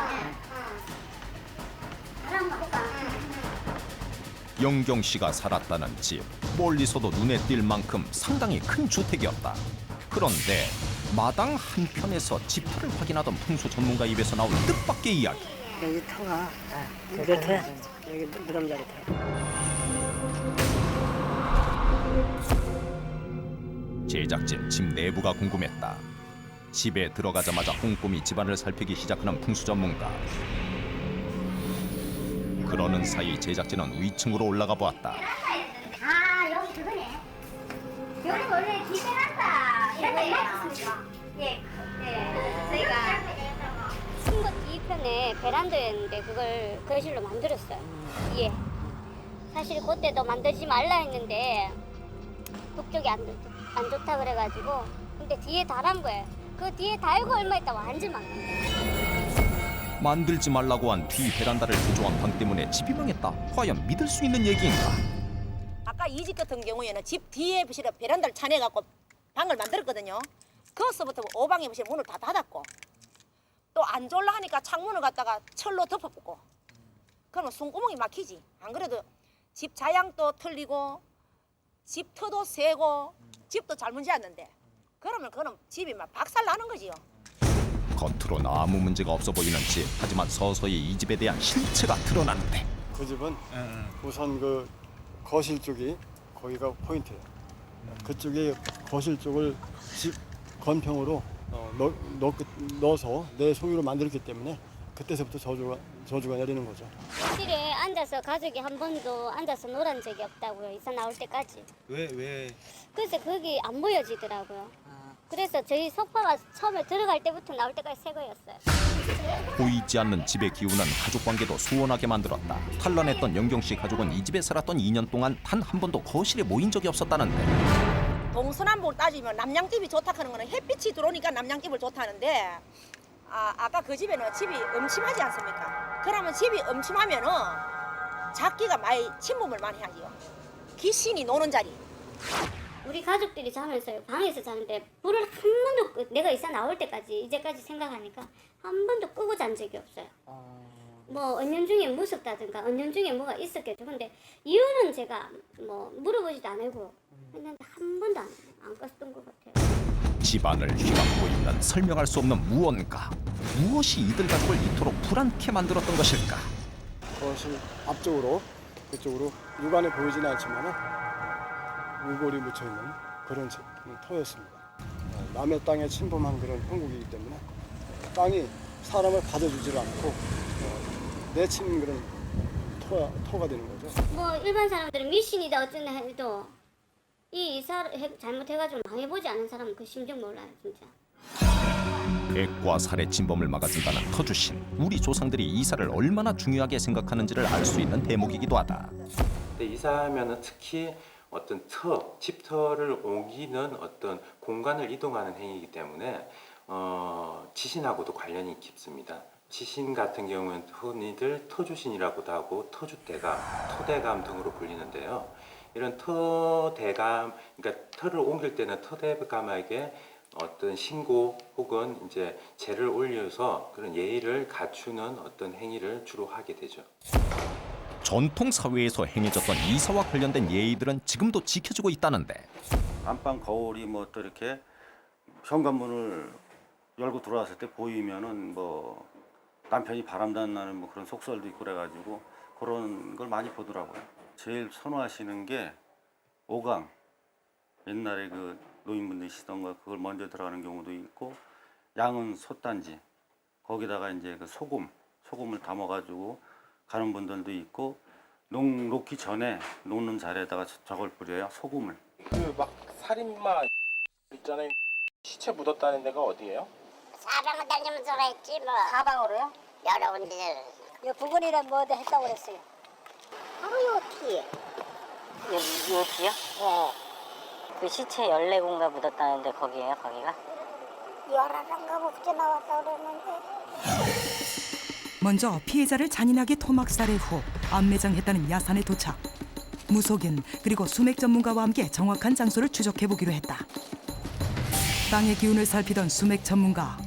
[SPEAKER 11] 그럼 가볼까?
[SPEAKER 15] 영경 씨가 살았다는 집. 멀리서도 눈에 띌 만큼 상당히 큰 주택이었다. 그런데 마당 한편에서 집터를 확인하던 풍수 전문가 입에서 나온 뜻밖의 이야기.
[SPEAKER 10] 여기 터가. 여기 터. 여기 무덤자리 터.
[SPEAKER 15] 제작진 집 내부가 궁금했다. 집에 들어가자마자 꼼꼼히 집안을 살피기 시작하는 풍수 전문가. 그러는 사이 제작진은 위층으로 올라가 보았다.
[SPEAKER 11] 여기 그거네. 여기 원래 기대한다. 이렇게 해놨습니까? 예. 저희가 층고 뒤편에 베란다였는데 그걸 거실로 만들었어요. 예. 사실 그때도 만들지 말라 했는데 북쪽이 안 좋다 그래가지고 근데 뒤에 달한 거예요. 그 뒤에 달고 얼마 있다 완전 망한 거예요.
[SPEAKER 15] 만들지 말라고 한 뒤 베란다를 개조한 방 때문에 집이 망했다. 과연 믿을 수 있는 얘기인가?
[SPEAKER 12] 아까 이 집 같은 경우에는 집 뒤에 베란다를 차내갖고 방을 만들었거든요. 거기서부터 오방에 문을 다 닫았고 또 안 졸라 하니까 창문을 갖다가 철로 덮어붙고 그러면 숨구멍이 막히지. 안 그래도 집 자양도 틀리고 집 터도 세고 집도 잘 문제였는데 그러면 그는 집이 막 박살 나는 거지요.
[SPEAKER 15] 겉으로는 아무 문제가 없어 보이는 집. 하지만 서서히 이 집에 대한 실체가 드러나는데
[SPEAKER 17] 그 집은 우선 그 거실 쪽이 거기가 포인트예요. 그쪽에 거실 쪽을 집 건평으로 넣어서 내 소유로 만들었기 때문에 그때서부터 저주가 내리는 거죠.
[SPEAKER 11] 거실에 앉아서 가족이 한 번도 앉아서 놀은 적이 없다고요. 이사 나올 때까지.
[SPEAKER 18] 왜?
[SPEAKER 11] 그래서 거기 안 보여지더라고요. 그래서 저희 소파가 처음에 들어갈 때부터 나올 때까지 새 거였어요.
[SPEAKER 15] 보이지 않는 집의 기운은 가족 관계도 소원하게 만들었다. 탄란했던 영경 씨 가족은 이 집에 살았던 2년 동안 단 한 번도 거실에 모인 적이 없었다는데
[SPEAKER 12] 동서남북을 따지면 남양집이 좋다 하는 거는 햇빛이 들어오니까 남양집을 좋다는데 아까 그 집에는 집이 음침하지 않습니까? 그러면 집이 음침하면은 작기가 많이 침범을 많이 하지요. 귀신이 노는 자리.
[SPEAKER 11] 우리 가족들이 자면서 방에서 자는데 불을 한 번도 내가 이사 나올 때까지 이제까지 생각하니까 한 번도 끄고 잔 적이 없어요. 뭐 은연중에 무섭다든가 은연중에 뭐가 있었겠죠. 근데 이유는 제가 뭐 물어보지도 않고 했는데 한 번도 안 껐던 것 같아요.
[SPEAKER 15] 집안을 휘감고 있는 설명할 수 없는 무언가. 무엇이 이들 가족을 이토록 불안케 만들었던 것일까?
[SPEAKER 17] 거실 앞쪽으로 그쪽으로 육안에 보이지는 않지만은 우골이 묻혀 있는 그런 터였습니다. 남의 땅에 침범한 그런 형국이기 때문에 땅이 사람을 받아주질 않고 내친 그런 터가 되는 거죠.
[SPEAKER 11] 뭐 일반 사람들은 미신이다 어쩌나 해도 이 이사를 잘못해가지고 망해보지 않은 사람은 그 심정 몰라요 진짜.
[SPEAKER 15] 액과 살의 진범을 막아준다는 터주신. 우리 조상들이 이사를 얼마나 중요하게 생각하는지를 알 수 있는 대목이기도 하다.
[SPEAKER 5] 근데 이사하면은 특히 어떤 집터를 옮기는 어떤 공간을 이동하는 행위이기 때문에 지신하고도 관련이 깊습니다. 지신 같은 경우는 흔히들 터주신이라고도 하고 터주대감, 토대감 등으로 불리는데요. 이런 터대감, 그러니까 터를 옮길 때는 터대감에게 어떤 신고 혹은 이제 제를 올려서 그런 예의를 갖추는 어떤 행위를 주로 하게 되죠.
[SPEAKER 15] 전통 사회에서 행해졌던 이사와 관련된 예의들은 지금도 지켜지고 있다는데.
[SPEAKER 16] 안방 거울이 뭐 또 이렇게 현관문을 열고 들어왔을 때 보이면은 뭐 남편이 바람나는 뭐 그런 속설도 있고 그래가지고 그런 걸 많이 보더라고요. 제일 선호하시는 게 오강. 옛날에 그 노인분들이 쓰던 거 그걸 먼저 들어가는 경우도 있고, 양은 솥단지 거기다가 이제 그 소금을 담아가지고 가는 분들도 있고, 놓기 전에 놓는 자리에다가 저걸 뿌려요, 소금을.
[SPEAKER 7] 그 막 살인마 있잖아요. 시체 묻었다는 데가 어디예요?
[SPEAKER 11] 사방을 다니면서 했지 뭐.
[SPEAKER 14] 사방으로요?
[SPEAKER 11] 여러 군데.
[SPEAKER 14] 요 부근이랑 뭐 어디 했다고 그랬어요?
[SPEAKER 11] 바로 요 뒤에.
[SPEAKER 14] 요 뒤요?
[SPEAKER 11] 예.
[SPEAKER 14] 그 시체 14군가 묻었다는데 거기에요, 거기가?
[SPEAKER 11] 11인가 그때 나왔다 그랬는데.
[SPEAKER 3] 먼저 피해자를 잔인하게 토막 살해 후 암매장했다는 야산에 도착. 무속인 그리고 수맥 전문가와 함께 정확한 장소를 추적해 보기로 했다. 땅의 기운을 살피던 수맥 전문가.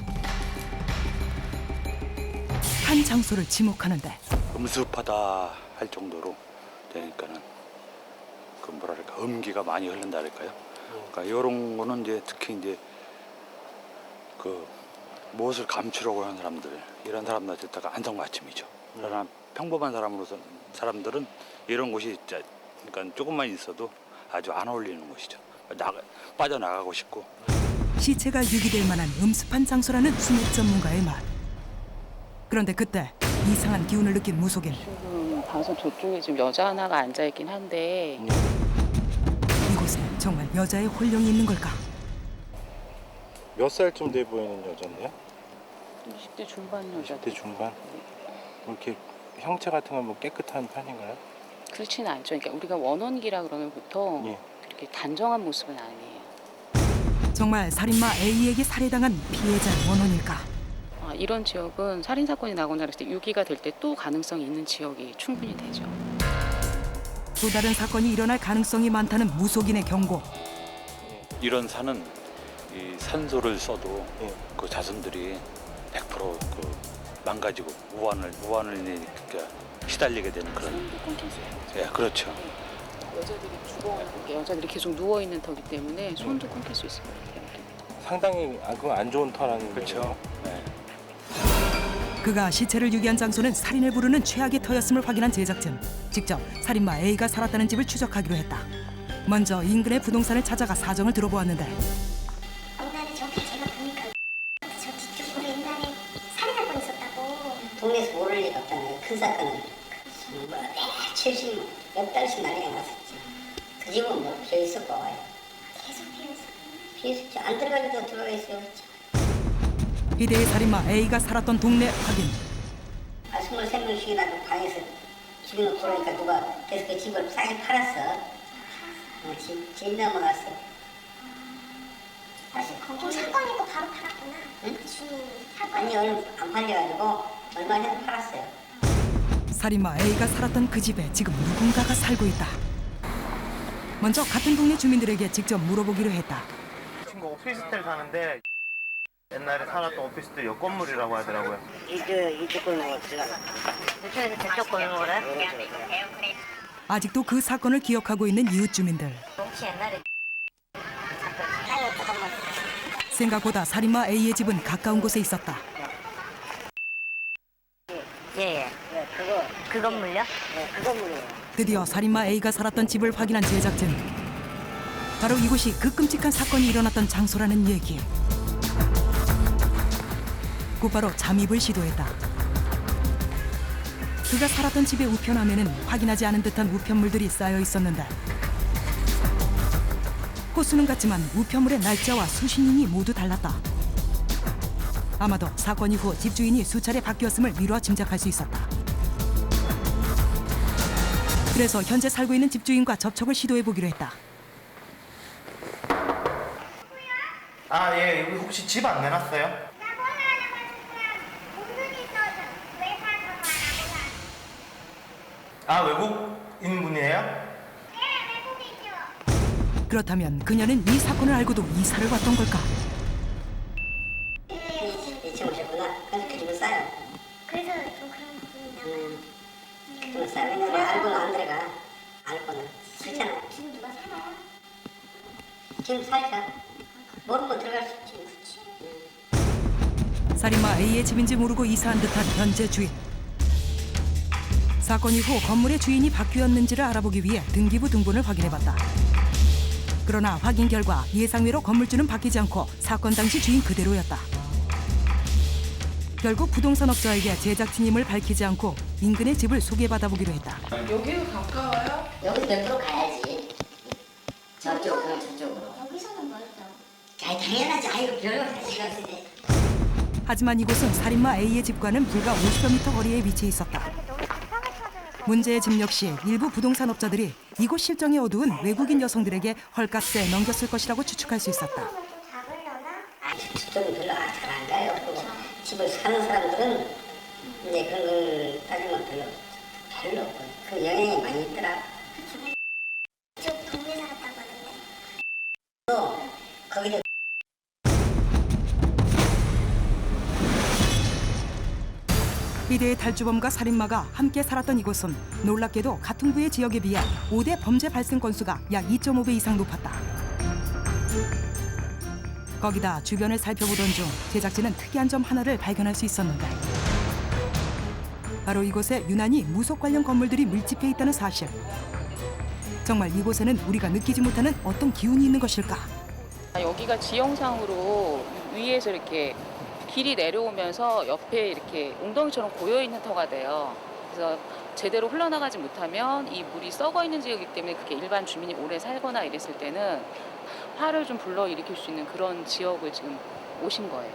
[SPEAKER 3] 한 장소를 지목하는데
[SPEAKER 16] 음습하다 할 정도로 되니까는 그 뭐랄까 음기가 많이 흐른다 할까요? 그러니까 이런 거는 이제 특히 이제 그 무엇을 감추려고 하는 사람들, 이런 사람들한테다가 안성맞춤이죠. 그러나 평범한 사람들은 이런 곳이 그러니까 조금만 있어도 아주 안 어울리는 곳이죠. 빠져나가고 싶고.
[SPEAKER 3] 시체가 유기될 만한 음습한 장소라는 수맥 전문가의 말. 그런데 그때 이상한 기운을 느낀 무속인.
[SPEAKER 21] 지금 방송 저쪽에 지금 여자 하나가 앉아 있긴 한데
[SPEAKER 3] 이곳에 정말 여자의 혼령이 있는 걸까?
[SPEAKER 7] 몇 살쯤 돼 보이는 여잔데요?
[SPEAKER 21] 20대 중반 여자.
[SPEAKER 7] 20대 중반? 뭐 이렇게 형체 같은 건 뭐 깨끗한 편인가요?
[SPEAKER 21] 그렇지는 않죠. 그러니까 우리가 원원기라 그러면 보통
[SPEAKER 7] 예.
[SPEAKER 21] 그렇게 단정한 모습은 아니에요.
[SPEAKER 3] 정말 살인마 A에게 살해당한 피해자의 원혼일까?
[SPEAKER 21] 이런 지역은 살인 사건이 나거나 그랬을 때 유기가 될 때 또 가능성이 있는 지역이 충분히 되죠.
[SPEAKER 3] 또 다른 사건이 일어날 가능성이 많다는 무속인의 경고.
[SPEAKER 16] 이런 산은 이 산소를 써도 그 자손들이 100% 그 망가지고 무한을 그러니까 시달리게 되는 그런. 예, 그렇죠.
[SPEAKER 21] 여자들이 계속 누워 있는 터기 때문에 손도 끊길 수 있습니다.
[SPEAKER 7] 상당히 안 좋은 터라는
[SPEAKER 16] 그렇죠. 네.
[SPEAKER 3] 그가 시체를 유기한 장소는 살인을 부르는 최악의 터였음을 확인한 제작진. 직접 살인마 A가 살았다는 집을 추적하기로 했다. 먼저 인근의 부동산을 찾아가 사정을 들어보았는데
[SPEAKER 11] 옛날에 저기 제가 보니까 저 뒤쪽으로 옛날에 살인 사건 있었다고.
[SPEAKER 14] 동네에서 모를 일 없잖아요. 큰 사건은. 뭐 최신 몇 달씩 난리가 났었죠. 그 집은 뭐 비어 있었고
[SPEAKER 11] 계속 피해서.
[SPEAKER 14] 비었죠. 안 들어가기도 들어가 있어요.
[SPEAKER 3] 희대의 살인마 A가 살았던 동네 확인.
[SPEAKER 14] 23명씩이나 그 방에서 죽여놓고 그러니까 누가 계속 그 집을 싸게 팔았어. 집 넘어갔어.
[SPEAKER 11] 거기 사건 있고 바로 팔았구나.
[SPEAKER 14] 응?
[SPEAKER 11] 주인 사건.
[SPEAKER 14] 아니 얼마 안 팔려가지고 얼마 전에 팔았어요.
[SPEAKER 3] 살인마 A가 살았던 그 집에 지금 누군가가 살고 있다. 먼저 같은 동네 주민들에게 직접 물어보기로 했다.
[SPEAKER 7] 친구 오피스텔 사는데 옛날에 살았던 오피스텔 옆 건물이라고 하더라고요.
[SPEAKER 14] 이쪽 골목으로 들어가. 저쪽에서 저쪽 골목으로.
[SPEAKER 3] 아직도 그 사건을 기억하고 있는 이웃 주민들.
[SPEAKER 14] 혹시 옛날에
[SPEAKER 3] 생각보다 살인마 A의 집은 가까운 곳에 있었다.
[SPEAKER 14] 예. 그 건물요? 네, 그 건물이에요.
[SPEAKER 3] 드디어 살인마 A가 살았던 집을 확인한 제작진. 바로 이곳이 그 끔찍한 사건이 일어났던 장소라는 얘기. 곧바로 잠입을 시도했다. 그가 살았던 집의 우편함에는 확인하지 않은 듯한 우편물들이 쌓여 있었는데 호수는 같지만 우편물의 날짜와 수신인이 모두 달랐다. 아마도 사건 이후 집주인이 수차례 바뀌었음을 미루어 짐작할 수 있었다. 그래서 현재 살고 있는 집주인과 접촉을 시도해보기로 했다.
[SPEAKER 7] 아, 예, 여기 혹시 집 안 내놨어요? 아, 외국인 분이에요?
[SPEAKER 3] 그렇다면 그녀는 이 사건을 알고도 이사를 왔던 걸까?
[SPEAKER 14] 이쪽 오셨구나. 근데 그림을 싸요.
[SPEAKER 11] 그래서 좀 그런 부분이
[SPEAKER 14] 그림을 싸요. 근데 알고는 안 들어가. 알고는. 그렇잖아요.
[SPEAKER 11] 지금 누가 살아?
[SPEAKER 14] 지금 살죠. 모르고 들어갈 수 있지.
[SPEAKER 3] 살인마 A의 집인지 모르고 이사한 듯한 현재 주인. 사건 이후 건물의 주인이 바뀌었는지를 알아보기 위해 등기부 등본을 확인해봤다. 그러나 확인 결과 예상외로 건물주는 바뀌지 않고 사건 당시 주인 그대로였다. 결국 부동산 업자에게 제작진임을 밝히지 않고 인근의 집을 소개받아보기로 했다.
[SPEAKER 12] 여기가 가까워요?
[SPEAKER 14] 여기서 몇 프로 가야지. 저쪽으로 저쪽으로.
[SPEAKER 11] 여기서는 멀죠.
[SPEAKER 14] 당연하지. 아이고 별거 시간 쓰네.
[SPEAKER 3] 하지만 이곳은 살인마 A의 집과는 불과 50여 미터 거리에 위치해 있었다. 문제의 집 역시 일부 부동산 업자들이 이곳 실정이 어두운 외국인 여성들에게 헐값에 넘겼을 것이라고 추측할 수 있었다.
[SPEAKER 14] 집들은 별로 잘 안 가요. 그리고 집을 사는 사람들은 이제 그런 걸 따지면 별로 없고 그 영향이 많이 있더라.
[SPEAKER 11] 저 동네 살았다고 하던데.
[SPEAKER 14] 또 거기도
[SPEAKER 3] 비대의 탈주범과 살인마가 함께 살았던 이곳은 놀랍게도 같은 구의 지역에 비해 5대 범죄 발생 건수가 약 2.5배 이상 높았다. 거기다 주변을 살펴보던 중 제작진은 특이한 점 하나를 발견할 수 있었는데 바로 이곳에 유난히 무속 관련 건물들이 밀집해 있다는 사실. 정말 이곳에는 우리가 느끼지 못하는 어떤 기운이 있는 것일까?
[SPEAKER 21] 여기가 지형상으로 위에서 이렇게 길이 내려오면서 옆에 이렇게 웅덩이처럼 고여있는 터가 돼요. 그래서 제대로 흘러나가지 못하면 이 물이 썩어 있는 지역이기 때문에 그게 일반 주민이 오래 살거나 이랬을 때는 화를 좀 불러일으킬 수 있는 그런 지역을 지금 오신 거예요.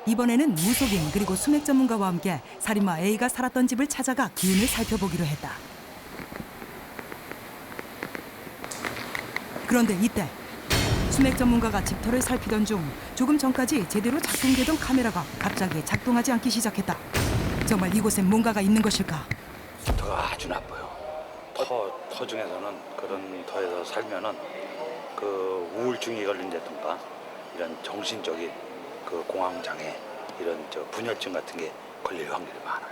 [SPEAKER 3] 이번에는 무속인 그리고 수맥 전문가와 함께 살인마 A가 살았던 집을 찾아가 기운을 살펴보기로 했다. 그런데 이때 수맥 전문가가 집터를 살피던 중 조금 전까지 제대로 작동되던 카메라가 갑자기 작동하지 않기 시작했다. 정말 이곳엔 뭔가가 있는 것일까?
[SPEAKER 16] 터가 아주 나빠요. 터 중에서는 그런 터에서 살면은 그 우울증이 걸린다든가 이런 정신적인 그 공황장애 이런 분열증 같은 게 걸릴 확률이 많아요.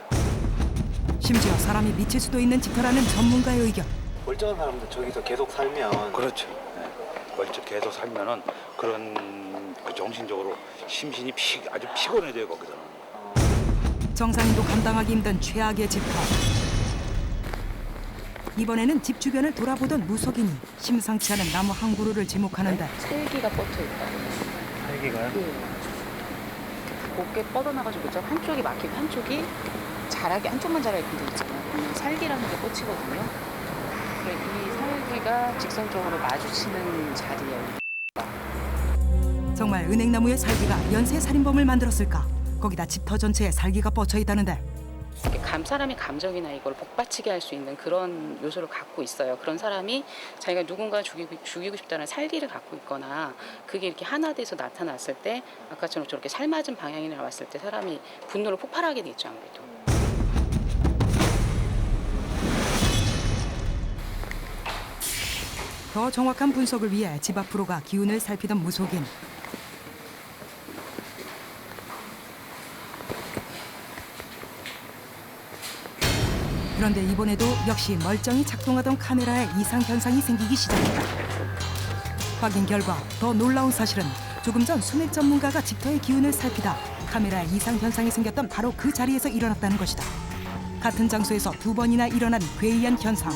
[SPEAKER 3] 심지어 사람이 미칠 수도 있는 집터라는 전문가의 의견.
[SPEAKER 7] 멀쩡한 사람들 저기서 계속 살면
[SPEAKER 16] 그렇죠. 멀쩡 계속 살면은 그런 그 정신적으로 심신이 아주 피곤해져요 거기서는.
[SPEAKER 3] 정상인도 감당하기 힘든 최악의 집터. 이번에는 집 주변을 돌아보던 무속인이 심상치 않은 나무 한 그루를 지목하는데
[SPEAKER 21] 셀기가 뻗쳐 있다.
[SPEAKER 7] 헬기가요?
[SPEAKER 21] 곱게 뻗어나가지고 있죠. 한쪽이 막히고 한쪽이 자라게 한쪽만 자라게 돼 있잖아요. 살기라는 게 꽂히거든요. 그래, 이 살기가 직선적으로 마주치는 자리예요.
[SPEAKER 3] 정말 은행나무의 살기가 연쇄 살인범을 만들었을까? 거기다 집터 전체에 살기가 뻗쳐 있다는데
[SPEAKER 21] 사람의 감정이나 이걸 복받치게 할 수 있는 그런 요소를 갖고 있어요. 그런 사람이 자기가 누군가 죽이고 싶다는 살기를 갖고 있거나 그게 이렇게 하나 돼서 나타났을 때 아까처럼 저렇게 살맞은 방향이 나왔을 때 사람이 분노를 폭발하게 되죠. 아무래도.
[SPEAKER 3] 더 정확한 분석을 위해 집 앞으로 가 기운을 살피던 무속인. 그런데 이번에도 역시 멀쩡히 작동하던 카메라에 이상 현상이 생기기 시작했다. 확인 결과 더 놀라운 사실은 조금 전 수맥 전문가가 집터의 기운을 살피다 카메라에 이상 현상이 생겼던 바로 그 자리에서 일어났다는 것이다. 같은 장소에서 2번이나 일어난 괴이한 현상.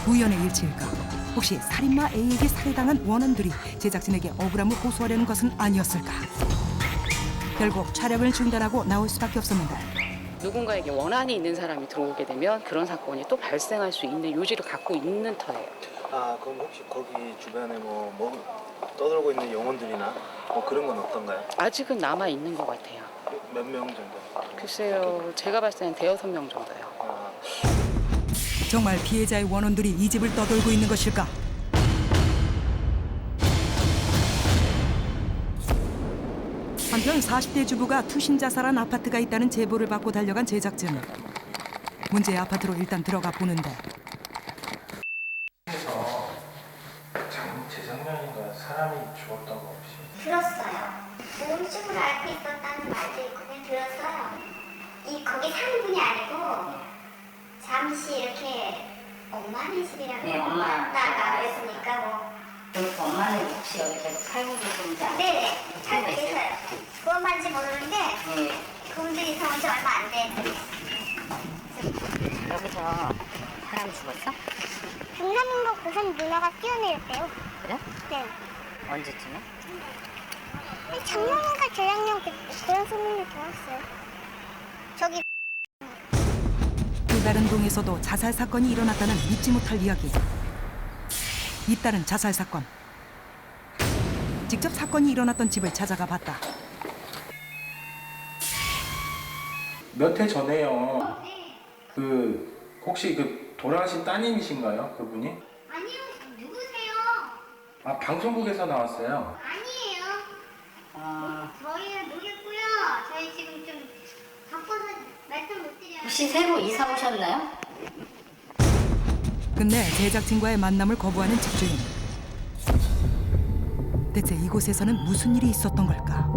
[SPEAKER 3] 우연의 일치일까? 혹시 살인마 A에게 살해당한 원원들이 제작진에게 억울함을 호소하려는 것은 아니었을까? 결국 촬영을 중단하고 나올 수밖에 없었는데
[SPEAKER 21] 누군가에게 원한이 있는 사람이 들어오게 되면 그런 사건이 또 발생할 수 있는 요지를 갖고 있는 터예요.
[SPEAKER 7] 아, 그럼 혹시 거기 주변에 뭐 떠돌고 있는 영혼들이나 뭐 그런 건 어떤가요?
[SPEAKER 21] 아직은 남아 있는 것 같아요.
[SPEAKER 7] 몇 명 정도?
[SPEAKER 21] 글쎄요, 제가 봤을 때는 5-6명 정도요.
[SPEAKER 3] 정말 피해자의 원혼들이 이 집을 떠돌고 있는 것일까? 한편 40대 주부가 투신 자살한 아파트가 있다는 제보를 받고 달려간 제작진. 문제의 아파트로 일단 들어가 보는데
[SPEAKER 7] 재작년인가 사람이 죽었다고 혹시?
[SPEAKER 11] 들었어요. 음식을 앓고 있었다는 말도 있거든요. 들었어요. 거기 사는 분이 아니고 잠시 이렇게 엄마네 집이라고
[SPEAKER 14] 네, 엄마.
[SPEAKER 11] 나가 그랬으니까 뭐.
[SPEAKER 14] 그 엄마는 혹시 여기 계속 살고 계신지 알아요?
[SPEAKER 11] 네네. 살고 계셔요. 그것만지 모르는데 그분들이 이사 온 지 얼마 안 돼.
[SPEAKER 14] 여기서 사람 죽었어?
[SPEAKER 11] 동남인거 고산 누나가 뛰어내렸대요.
[SPEAKER 14] 그래?
[SPEAKER 11] 네.
[SPEAKER 14] 언제쯤에?
[SPEAKER 11] 작년인가 재작년 그런 소문이 들었어요. 저기
[SPEAKER 3] 또 다른 동에서도 자살 사건이 일어났다는 믿지 못할 이야기. 잇따른 자살 사건. 직접 사건이 일어났던 집을 찾아가 봤다.
[SPEAKER 7] 몇 해 전에요. 혹시 돌아가신 따님이신가요, 그분이?
[SPEAKER 11] 아니요. 누구세요?
[SPEAKER 7] 아, 방송국에서 나왔어요.
[SPEAKER 11] 아니에요. 저희는 모르겠고요. 저희 지금 좀 바빠서 말씀 못 드려요.
[SPEAKER 14] 혹시 새로 이사 오셨나요?
[SPEAKER 3] 끝내 제작진과의 만남을 거부하는 집주인. 대체 이곳에서는 무슨 일이 있었던 걸까?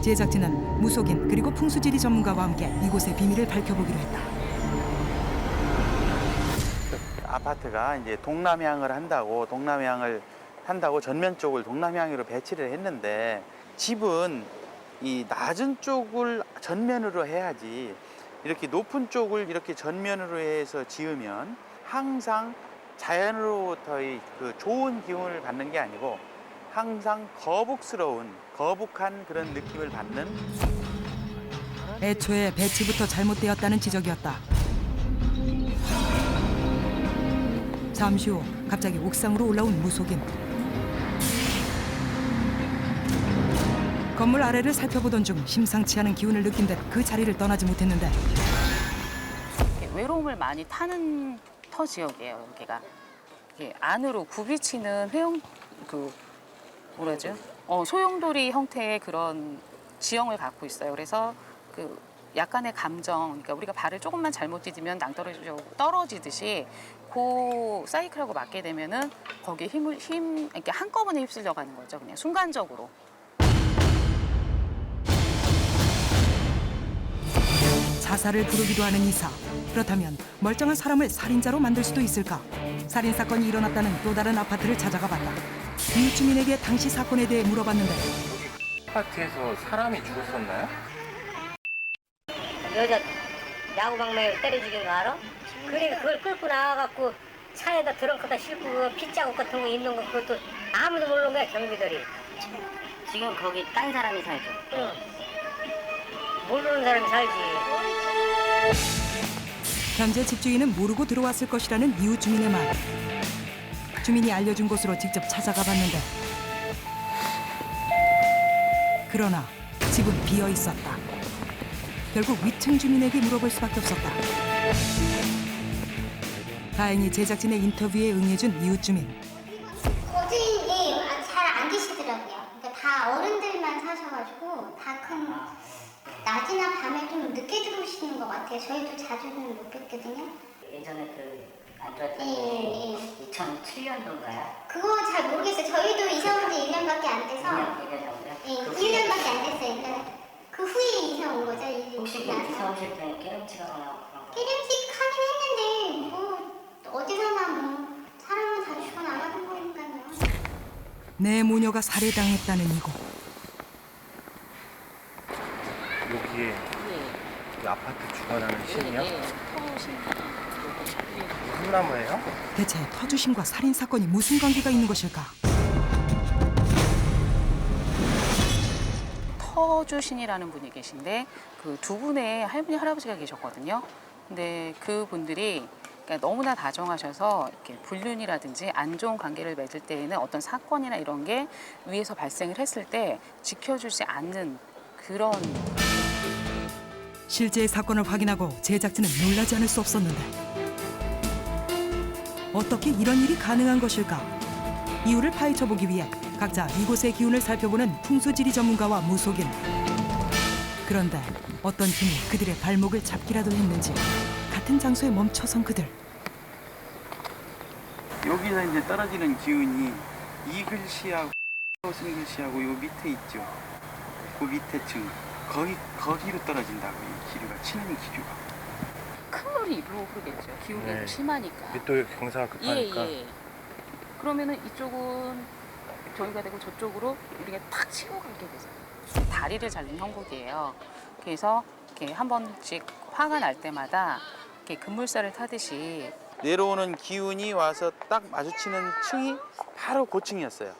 [SPEAKER 3] 제작진은 무속인 그리고 풍수지리 전문가와 함께 이곳의 비밀을 밝혀보기로 했다.
[SPEAKER 27] 아파트가 이제 동남향을 한다고 전면 쪽을 동남향으로 배치를 했는데 집은 이 낮은 쪽을 전면으로 해야지 이렇게 높은 쪽을 이렇게 전면으로 해서 지으면 항상 자연으로부터의 그 좋은 기운을 받는 게 아니고 항상 거북한 그런 느낌을 받는.
[SPEAKER 3] 애초에 배치부터 잘못되었다는 지적이었다. 잠시 후 갑자기 옥상으로 올라온 무속인. 건물 아래를 살펴보던 중 심상치 않은 기운을 느낀 듯 그 자리를 떠나지 못했는데
[SPEAKER 21] 외로움을 많이 타는 터 지역이에요. 여기가 안으로 굽이치는 소용돌이 형태의 그런 지형을 갖고 있어요. 그래서 약간의 감정, 그러니까 우리가 발을 조금만 잘못 디디면 낭떠러지로 떨어지듯이 그 사이클하고 맞게 되면은 거기에 이렇게 한꺼번에 휩쓸려 가는 거죠. 그냥 순간적으로.
[SPEAKER 3] 자살을 부르기도 하는 이사. 그렇다면 멀쩡한 사람을 살인자로 만들 수도 있을까? 살인 사건이 일어났다는 또 다른 아파트를 찾아가 봤다. 이웃 주민에게 당시 사건에 대해 물어봤는데
[SPEAKER 7] 아파트에서 사람이 죽었었나요?
[SPEAKER 14] 여자 야구 방망이로 때려 죽인 거 알아? 그래 그걸 끌고 나와갖고 차에다 드렁크다 싣고 그 핏자국 같은 거 있는 거 그것도 아무도 모르는 거야 경비들이. 지금 거기 딴 사람이 살죠? 응. 모르는 사람이 살지.
[SPEAKER 3] 현재 집주인은 모르고 들어왔을 것이라는 이웃 주민의 말. 주민이 알려준 곳으로 직접 찾아가 봤는데 그러나 집은 비어 있었다. 결국 위층 주민에게 물어볼 수밖에 없었다. 다행히 제작진의 인터뷰에 응해준 이웃 주민.
[SPEAKER 11] 거주인이 잘 안 계시더라고요. 그러니까 다 어른들만 사셔가지고 다 큰 낮이나 밤에 좀 늦게 들어오시는 것 같아요. 저희도 자주는 못 뵀거든요.
[SPEAKER 14] 예전에 안 좋았던 게 2007년도인가요?
[SPEAKER 11] 그거 잘 모르겠어요. 저희도 이사 온 지 1년밖에 안 돼서
[SPEAKER 14] 1년 정도요?
[SPEAKER 11] 예, 1년밖에 안 됐어요. 그러니까 그 후에 이사 온 거죠.
[SPEAKER 14] 혹시 그 이사 오실 때 깨름치가 나고 그런 거?
[SPEAKER 11] 깨름직하긴 했는데 뭐 어디서나 뭐 사람은 다 죽어나가는 거니까요.
[SPEAKER 3] 내 모녀가 살해당했다는 이곳.
[SPEAKER 7] 여기에 이 아파트 주관하는 신이요? 무슨 나무예요?
[SPEAKER 3] 대체 터주신과 살인 사건이 무슨 관계가 있는 것일까?
[SPEAKER 21] 터주신이라는 분이 계신데 그 두 분의 할머니 할아버지가 계셨거든요. 근데 그분들이 그러니까 너무나 다정하셔서 이렇게 불륜이라든지 안 좋은 관계를 맺을 때에는 어떤 사건이나 이런 게 위에서 발생을 했을 때 지켜주지 않는 그런.
[SPEAKER 3] 실제 사건을 확인하고 제작진은 놀라지 않을 수 없었는데 어떻게 이런 일이 가능한 것일까? 이유를 파헤쳐보기 위해 각자 이곳의 기운을 살펴보는 풍수지리 전문가와 무속인. 그런데 어떤 힘이 그들의 발목을 잡기라도 했는지 같은 장소에 멈춰선 그들.
[SPEAKER 4] 여기서 이제 떨어지는 기운이 이 글씨하고 쓴 글씨하고 요 밑에 있죠. 그 밑에 층 거기로 떨어진다고 이 기류가 치는 기류가.
[SPEAKER 21] 큰 물이 일로 흐르겠죠. 기울기
[SPEAKER 7] 네.
[SPEAKER 21] 심하니까.
[SPEAKER 7] 밑도 경사가 급하니까.
[SPEAKER 21] 예. 그러면은 이쪽은 저기가 되고 저쪽으로 우리가 탁 치고 가게 되죠. 다리를 잡는 형국이에요. 그래서 이렇게 한 번씩 화가 날 때마다 이렇게 급물살을 타듯이
[SPEAKER 4] 내려오는 기운이 와서 딱 마주치는 층이 바로 그 층이었어요.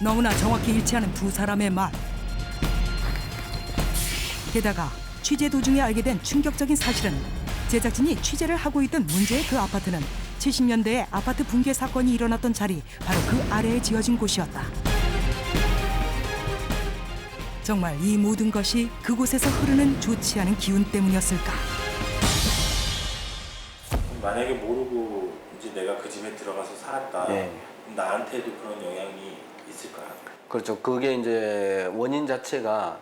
[SPEAKER 3] 너무나 정확히 일치하는 두 사람의 말. 게다가 취재 도중에 알게 된 충격적인 사실은 제작진이 취재를 하고 있던 문제의 그 아파트는 70년대에 아파트 붕괴 사건이 일어났던 자리 바로 그 아래에 지어진 곳이었다. 정말 이 모든 것이 그곳에서 흐르는 좋지 않은 기운 때문이었을까?
[SPEAKER 6] 만약에 모르고 이제 내가 그 집에 들어가서 살았다.
[SPEAKER 2] 네.
[SPEAKER 6] 나한테도 그런 영향이 있을까요?
[SPEAKER 2] 그렇죠. 그게 이제 원인 자체가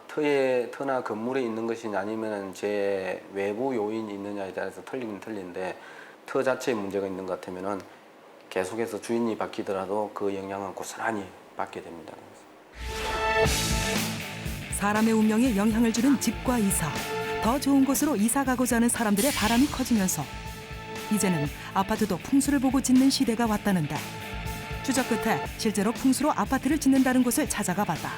[SPEAKER 2] 터나 건물에 있는 것이냐 아니면 제 외부 요인이 있느냐에 따라서 틀리긴 틀린데 터 자체에 문제가 있는 것 같으면은 계속해서 주인이 바뀌더라도 그 영향은 고스란히 받게 됩니다.
[SPEAKER 3] 사람의 운명에 영향을 주는 집과 이사. 더 좋은 곳으로 이사 가고자 하는 사람들의 바람이 커지면서 이제는 아파트도 풍수를 보고 짓는 시대가 왔다는데 추적 끝에 실제로 풍수로 아파트를 짓는다는 곳을 찾아가 봤다.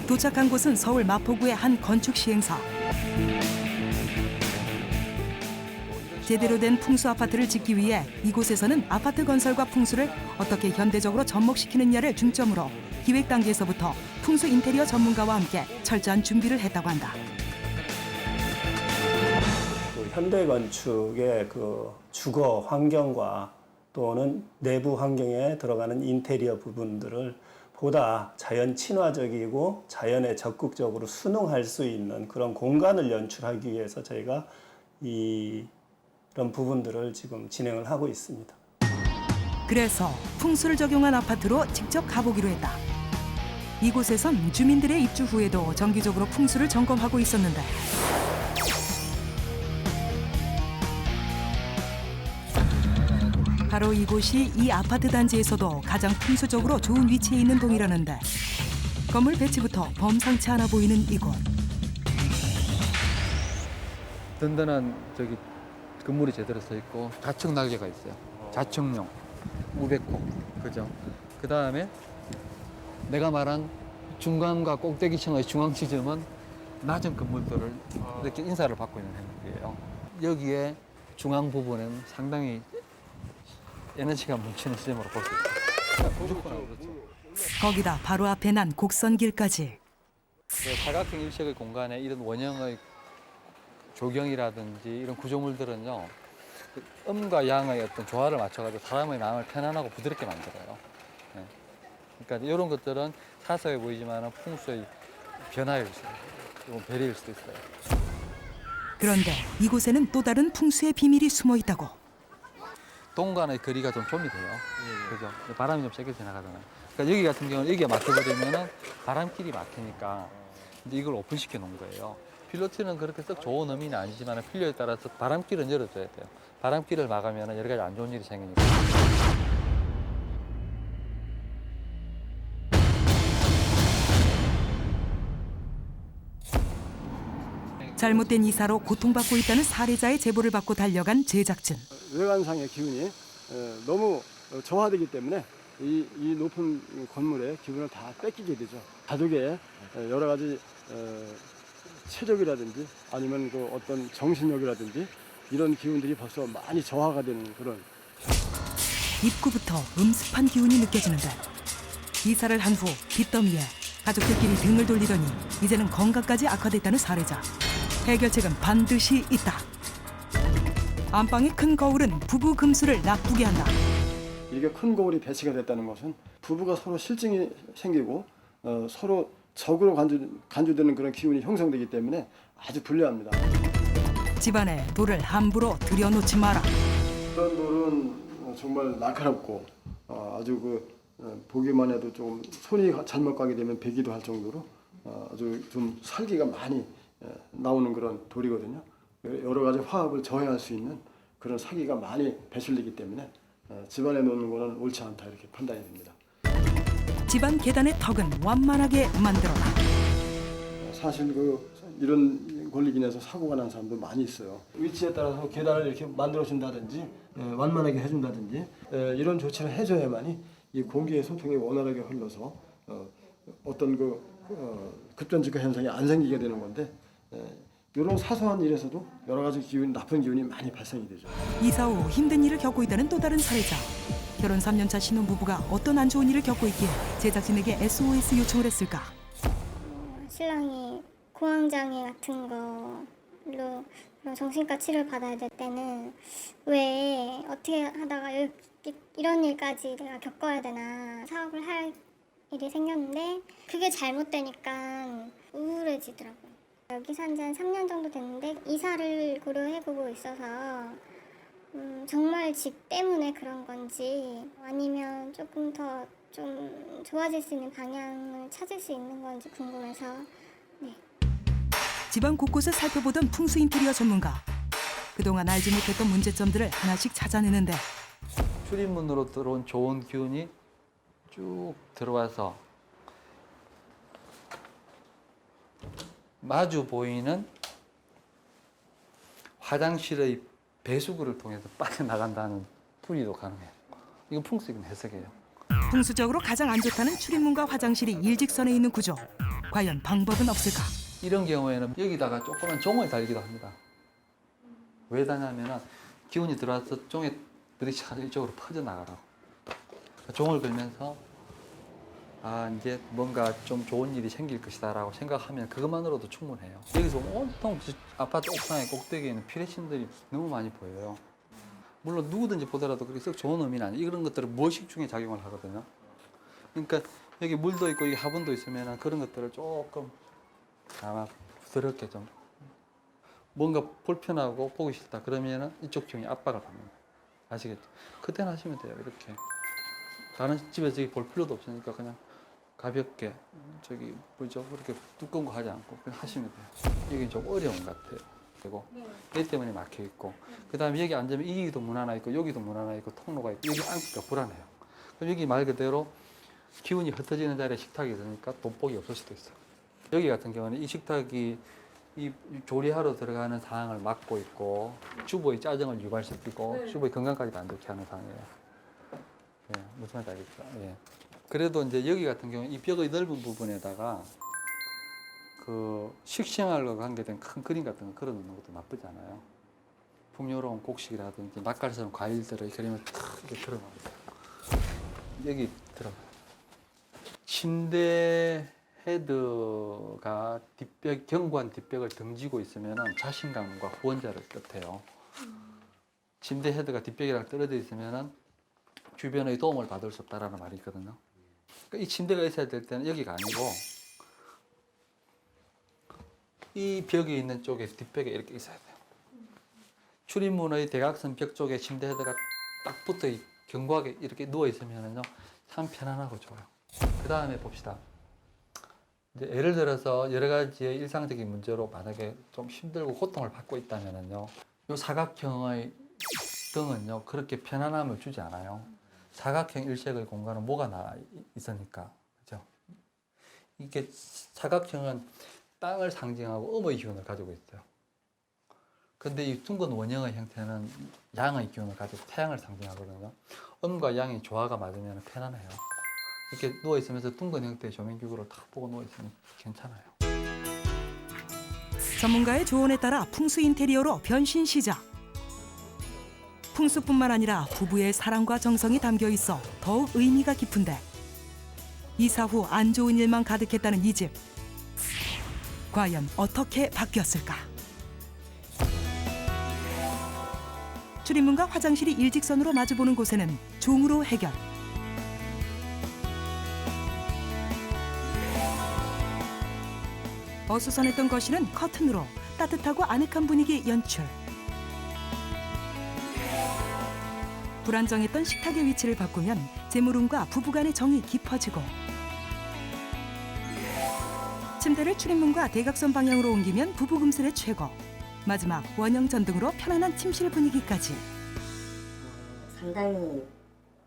[SPEAKER 3] 도착한 곳은 서울 마포구의 한 건축 시행사. 제대로 된 풍수 아파트를 짓기 위해 이곳에서는 아파트 건설과 풍수를 어떻게 현대적으로 접목시키느냐를 중점으로 기획 단계에서부터 풍수 인테리어 전문가와 함께 철저한 준비를 했다고 한다.
[SPEAKER 9] 현대 건축의 그 주거 환경과 또는 내부 환경에 들어가는 인테리어 부분들을 보다 자연 친화적이고 자연에 적극적으로 순응할 수 있는 그런 공간을 연출하기 위해서 저희가 이런 부분들을 지금 진행을 하고 있습니다.
[SPEAKER 3] 그래서 풍수를 적용한 아파트로 직접 가보기로 했다. 이곳에선 주민들의 입주 후에도 정기적으로 풍수를 점검하고 있었는데 바로 이곳이 이 아파트 단지에서도 가장 풍수적으로 좋은 위치에 있는 동이라는데 건물 배치부터 범상치 않아 보이는 이곳.
[SPEAKER 27] 든든한 저기 건물이 제대로 서 있고 좌측 날개가 있어요. 좌측용 우백호 그죠. 그 다음에 내가 말한 중간과 꼭대기층의 중앙 지점은 낮은 건물들을 이렇게 인사를 받고 있는 행동이에요. 여기에 중앙 부분은 상당히 에너지가 뭉치는 지점으로 볼 수 있어요. 무조건 그렇죠.
[SPEAKER 3] 거기다 바로 앞에 난 곡선길까지.
[SPEAKER 27] 사각형 일색의 공간에 이런 원형의 조경이라든지 이런 구조물들은요, 음과 양의 어떤 조화를 맞춰가지고 사람의 마음을 편안하고 부드럽게 만들어요. 네. 그러니까 이런 것들은 사소해 보이지만 풍수의 변화일 수 있어요. 배려일 수도 있어요.
[SPEAKER 3] 그런데 이곳에는 또 다른 풍수의 비밀이 숨어 있다고.
[SPEAKER 27] 동간의 거리가 좀 좀이 돼요. 그죠? 바람이 좀 세게 지나가잖아요. 그러니까 여기 같은 경우는 여기가 막혀버리면은 바람길이 막히니까 이제 이걸 오픈시켜 놓은 거예요. 필로티는 그렇게 썩 좋은 의미는 아니지만 필요에 따라서 바람길은 열어줘야 돼요. 바람길을 막으면 여러 가지 안 좋은 일이 생기니까.
[SPEAKER 3] 잘못된 이사로 고통받고 있다는 사례자의 제보를 받고 달려간 제작진.
[SPEAKER 17] 외관상의 기운이 너무 저하되기 때문에 이 높은 건물의 기운을 다 뺏기게 되죠. 가족의 여러 가지 체력이라든지 아니면 그 어떤 정신력이라든지 이런 기운들이 벌써 많이 저하가 되는 그런.
[SPEAKER 3] 입구부터 음습한 기운이 느껴지는데 이사를 한 후 빚더미에 가족들끼리 등을 돌리더니 이제는 건강까지 악화됐다는 사례자. 해결책은 반드시 있다. 안방의 큰 거울은 부부 금수를 나쁘게 한다.
[SPEAKER 17] 이게 큰 거울이 배치가 됐다는 것은 부부가 서로 실증이 생기고 서로 적으로 간주되는 그런 기운이 형성되기 때문에 아주 불리합니다.
[SPEAKER 3] 집안에 돌을 함부로 들여놓지 마라.
[SPEAKER 17] 이런 돌은 정말 날카롭고 아주 보기만 해도 좀 손이 잘못 가게 되면 베기도 할 정도로 아주 좀 살기가 많이 나오는 그런 돌이거든요. 여러 가지 화합을 저해할 수 있는 그런 사기가 많이 배출되기 때문에 집안에 놓는 거는 옳지 않다 이렇게 판단이 됩니다.
[SPEAKER 3] 집안 계단의 턱은 완만하게 만들어라.
[SPEAKER 17] 사실 이런 권리 인해서 사고가 난 사람도 많이 있어요. 위치에 따라서 계단을 이렇게 만들어 준다든지 완만하게 해준다든지 이런 조치를 해줘야만이 이 공기의 소통이 원활하게 흘러서 어떤 급전직하 현상이 안 생기게 되는 건데 이런 사소한 일에서도 여러 가지 나쁜 기운이 많이 발생이 되죠.
[SPEAKER 3] 이사 후 힘든 일을 겪고 있다는 또 다른 사례자. 결혼 3년차 신혼부부가 어떤 안 좋은 일을 겪고 있기에 제작진에게 SOS 요청을 했을까?
[SPEAKER 11] 신랑이 공황장애 같은 걸로 정신과 치료를 받아야 될 때는 왜 어떻게 하다가 이런 일까지 내가 겪어야 되나, 사업을 할 일이 생겼는데 그게 잘못되니까 우울해지더라고요. 여기 산 지 한 3년 정도 됐는데 이사를 고려해보고 있어서 정말 집 때문에 그런 건지 아니면 조금 더 좀 좋아질 수 있는 방향을 찾을 수 있는 건지 궁금해서. 네.
[SPEAKER 3] 집안 곳곳을 살펴보던 풍수 인테리어 전문가. 그동안 알지 못했던 문제점들을 하나씩 찾아내는데
[SPEAKER 27] 출입문으로 들어온 좋은 기운이 쭉 들어와서 마주 보이는 화장실의 배수구를 통해서 빠져나간다는 풀이도 가능해요. 이건 풍수적인 해석이에요.
[SPEAKER 3] 풍수적으로 가장 안 좋다는 출입문과 화장실이 일직선에 있는 구조. 과연 방법은 없을까?
[SPEAKER 27] 이런 경우에는 여기다가 조그만 종을 달기도 합니다. 왜 다냐면은 기운이 들어와서 종에 부딪혀서 이쪽으로 퍼져나가라고. 종을 걸면서 이제 뭔가 좀 좋은 일이 생길 것이다라고 생각하면 그것만으로도 충분해요. 여기서 온통 아파트 옥상의 꼭대기에는 피레신들이 너무 많이 보여요. 물론 누구든지 보더라도 그렇게 썩 좋은 의미는 아니에요. 이런 것들은 무의식 중에 작용을 하거든요. 그러니까 여기 물도 있고 여기 화분도 있으면 그런 것들을 조금 아마 부드럽게 좀 뭔가 불편하고 보기 싫다 그러면은 이쪽 기운이 압박을 받는 거예요. 아시겠죠? 그때는 하시면 돼요. 이렇게 다른 집에서 볼 필요도 없으니까 그냥 가볍게 뭐죠? 그렇게 두꺼운 거 하지 않고 그냥 하시면 돼요. 여기 좀 어려운 것 같아요. 그리고 얘 때문에 막혀 있고 그 다음에 여기 앉으면 여기도 문 하나 있고 여기도 문 하나 있고 통로가 있고 여기 앉기가 불안해요. 그럼 여기 말 그대로 기운이 흩어지는 자리에 식탁이 있으니까 돈복이 없을 수도 있어요. 여기 같은 경우는 이 식탁이 이 조리하러 들어가는 상황을 막고 있고 주부의 짜증을 유발시키고 주부의 건강까지도 안 좋게 하는 상황이에요. 예, 무슨 말인지 알겠죠? 예. 그래도 이제 여기 같은 경우 이 벽의 넓은 부분에다가 식생활과 관계된 큰 그림 같은 거 걸어놓는 것도 나쁘지 않아요. 풍요로운 곡식이라든지 낯가리스러운 과일들을 이 그림을 탁 이렇게 걸어놓으세요. 여기 들어가요. 침대 헤드가 견고한 뒷벽을 등지고 있으면 자신감과 후원자를 뜻해요. 침대 헤드가 뒷벽이랑 떨어져 있으면 주변의 도움을 받을 수 없다라는 말이 있거든요. 그러니까 이 침대가 있어야 될 때는 여기가 아니고 이 벽이 있는 쪽에 뒷벽에 이렇게 있어야 돼요. 출입문의 대각선 벽 쪽에 침대 헤드가 딱 붙어 견고하게 이렇게 누워 있으면요 참 편안하고 좋아요. 그 다음에 봅시다. 이제 예를 들어서 여러 가지의 일상적인 문제로 만약에 좀 힘들고 고통을 받고 있다면요, 이 사각형의 등은요 그렇게 편안함을 주지 않아요. 사각형 일색의 공간은 뭐가 나 있으니까, 그죠? 이게 사각형은 땅을 상징하고 음의 기운을 가지고 있어요. 근데 이 둥근 원형의 형태는 양의 기운을 가지고 태양을 상징하거든요. 음과 양의 조화가 맞으면 편안해요. 이렇게 누워있으면서 둥근 형태의 조명기구를 탁 보고 누워있으면 괜찮아요.
[SPEAKER 3] 전문가의 조언에 따라 풍수 인테리어로 변신 시작. 풍수뿐만 아니라 부부의 사랑과 정성이 담겨 있어 더욱 의미가 깊은데 이사 후 안 좋은 일만 가득했다는 이 집. 과연 어떻게 바뀌었을까? 출입문과 화장실이 일직선으로 마주보는 곳에는 종으로 해결. 어수선했던 거실은 커튼으로 따뜻하고 아늑한 분위기 연출. 불안정했던 식탁의 위치를 바꾸면 재물운과 부부간의 정이 깊어지고, 침대를 출입문과 대각선 방향으로 옮기면 부부 금슬의 최고. 마지막 원형 전등으로 편안한 침실 분위기까지.
[SPEAKER 14] 상당히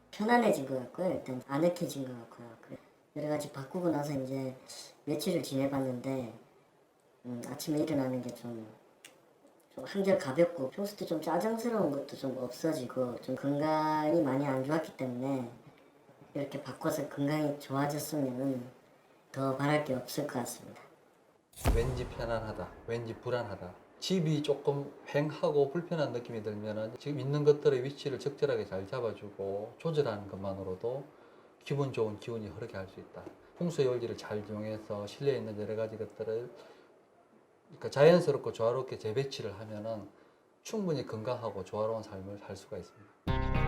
[SPEAKER 14] 편안해진 것 같고요. 일단 아늑해진 것 같고요. 여러 가지 바꾸고 나서 이제 며칠을 지내봤는데 아침에 일어나는 게 좀 한결 가볍고, 평소 때 좀 짜증스러운 것도 좀 없어지고, 좀 건강이 많이 안 좋았기 때문에 이렇게 바꿔서 건강이 좋아졌으면 더 바랄 게 없을 것 같습니다.
[SPEAKER 27] 왠지 편안하다, 왠지 불안하다. 집이 조금 휑하고 불편한 느낌이 들면은 지금 있는 것들의 위치를 적절하게 잘 잡아주고 조절하는 것만으로도 기분 좋은 기운이 흐르게 할 수 있다. 풍수의 원리를 잘 이용해서 실내에 있는 여러 가지 것들을 그러니까 자연스럽고 조화롭게 재배치를 하면은 충분히 건강하고 조화로운 삶을 살 수가 있습니다.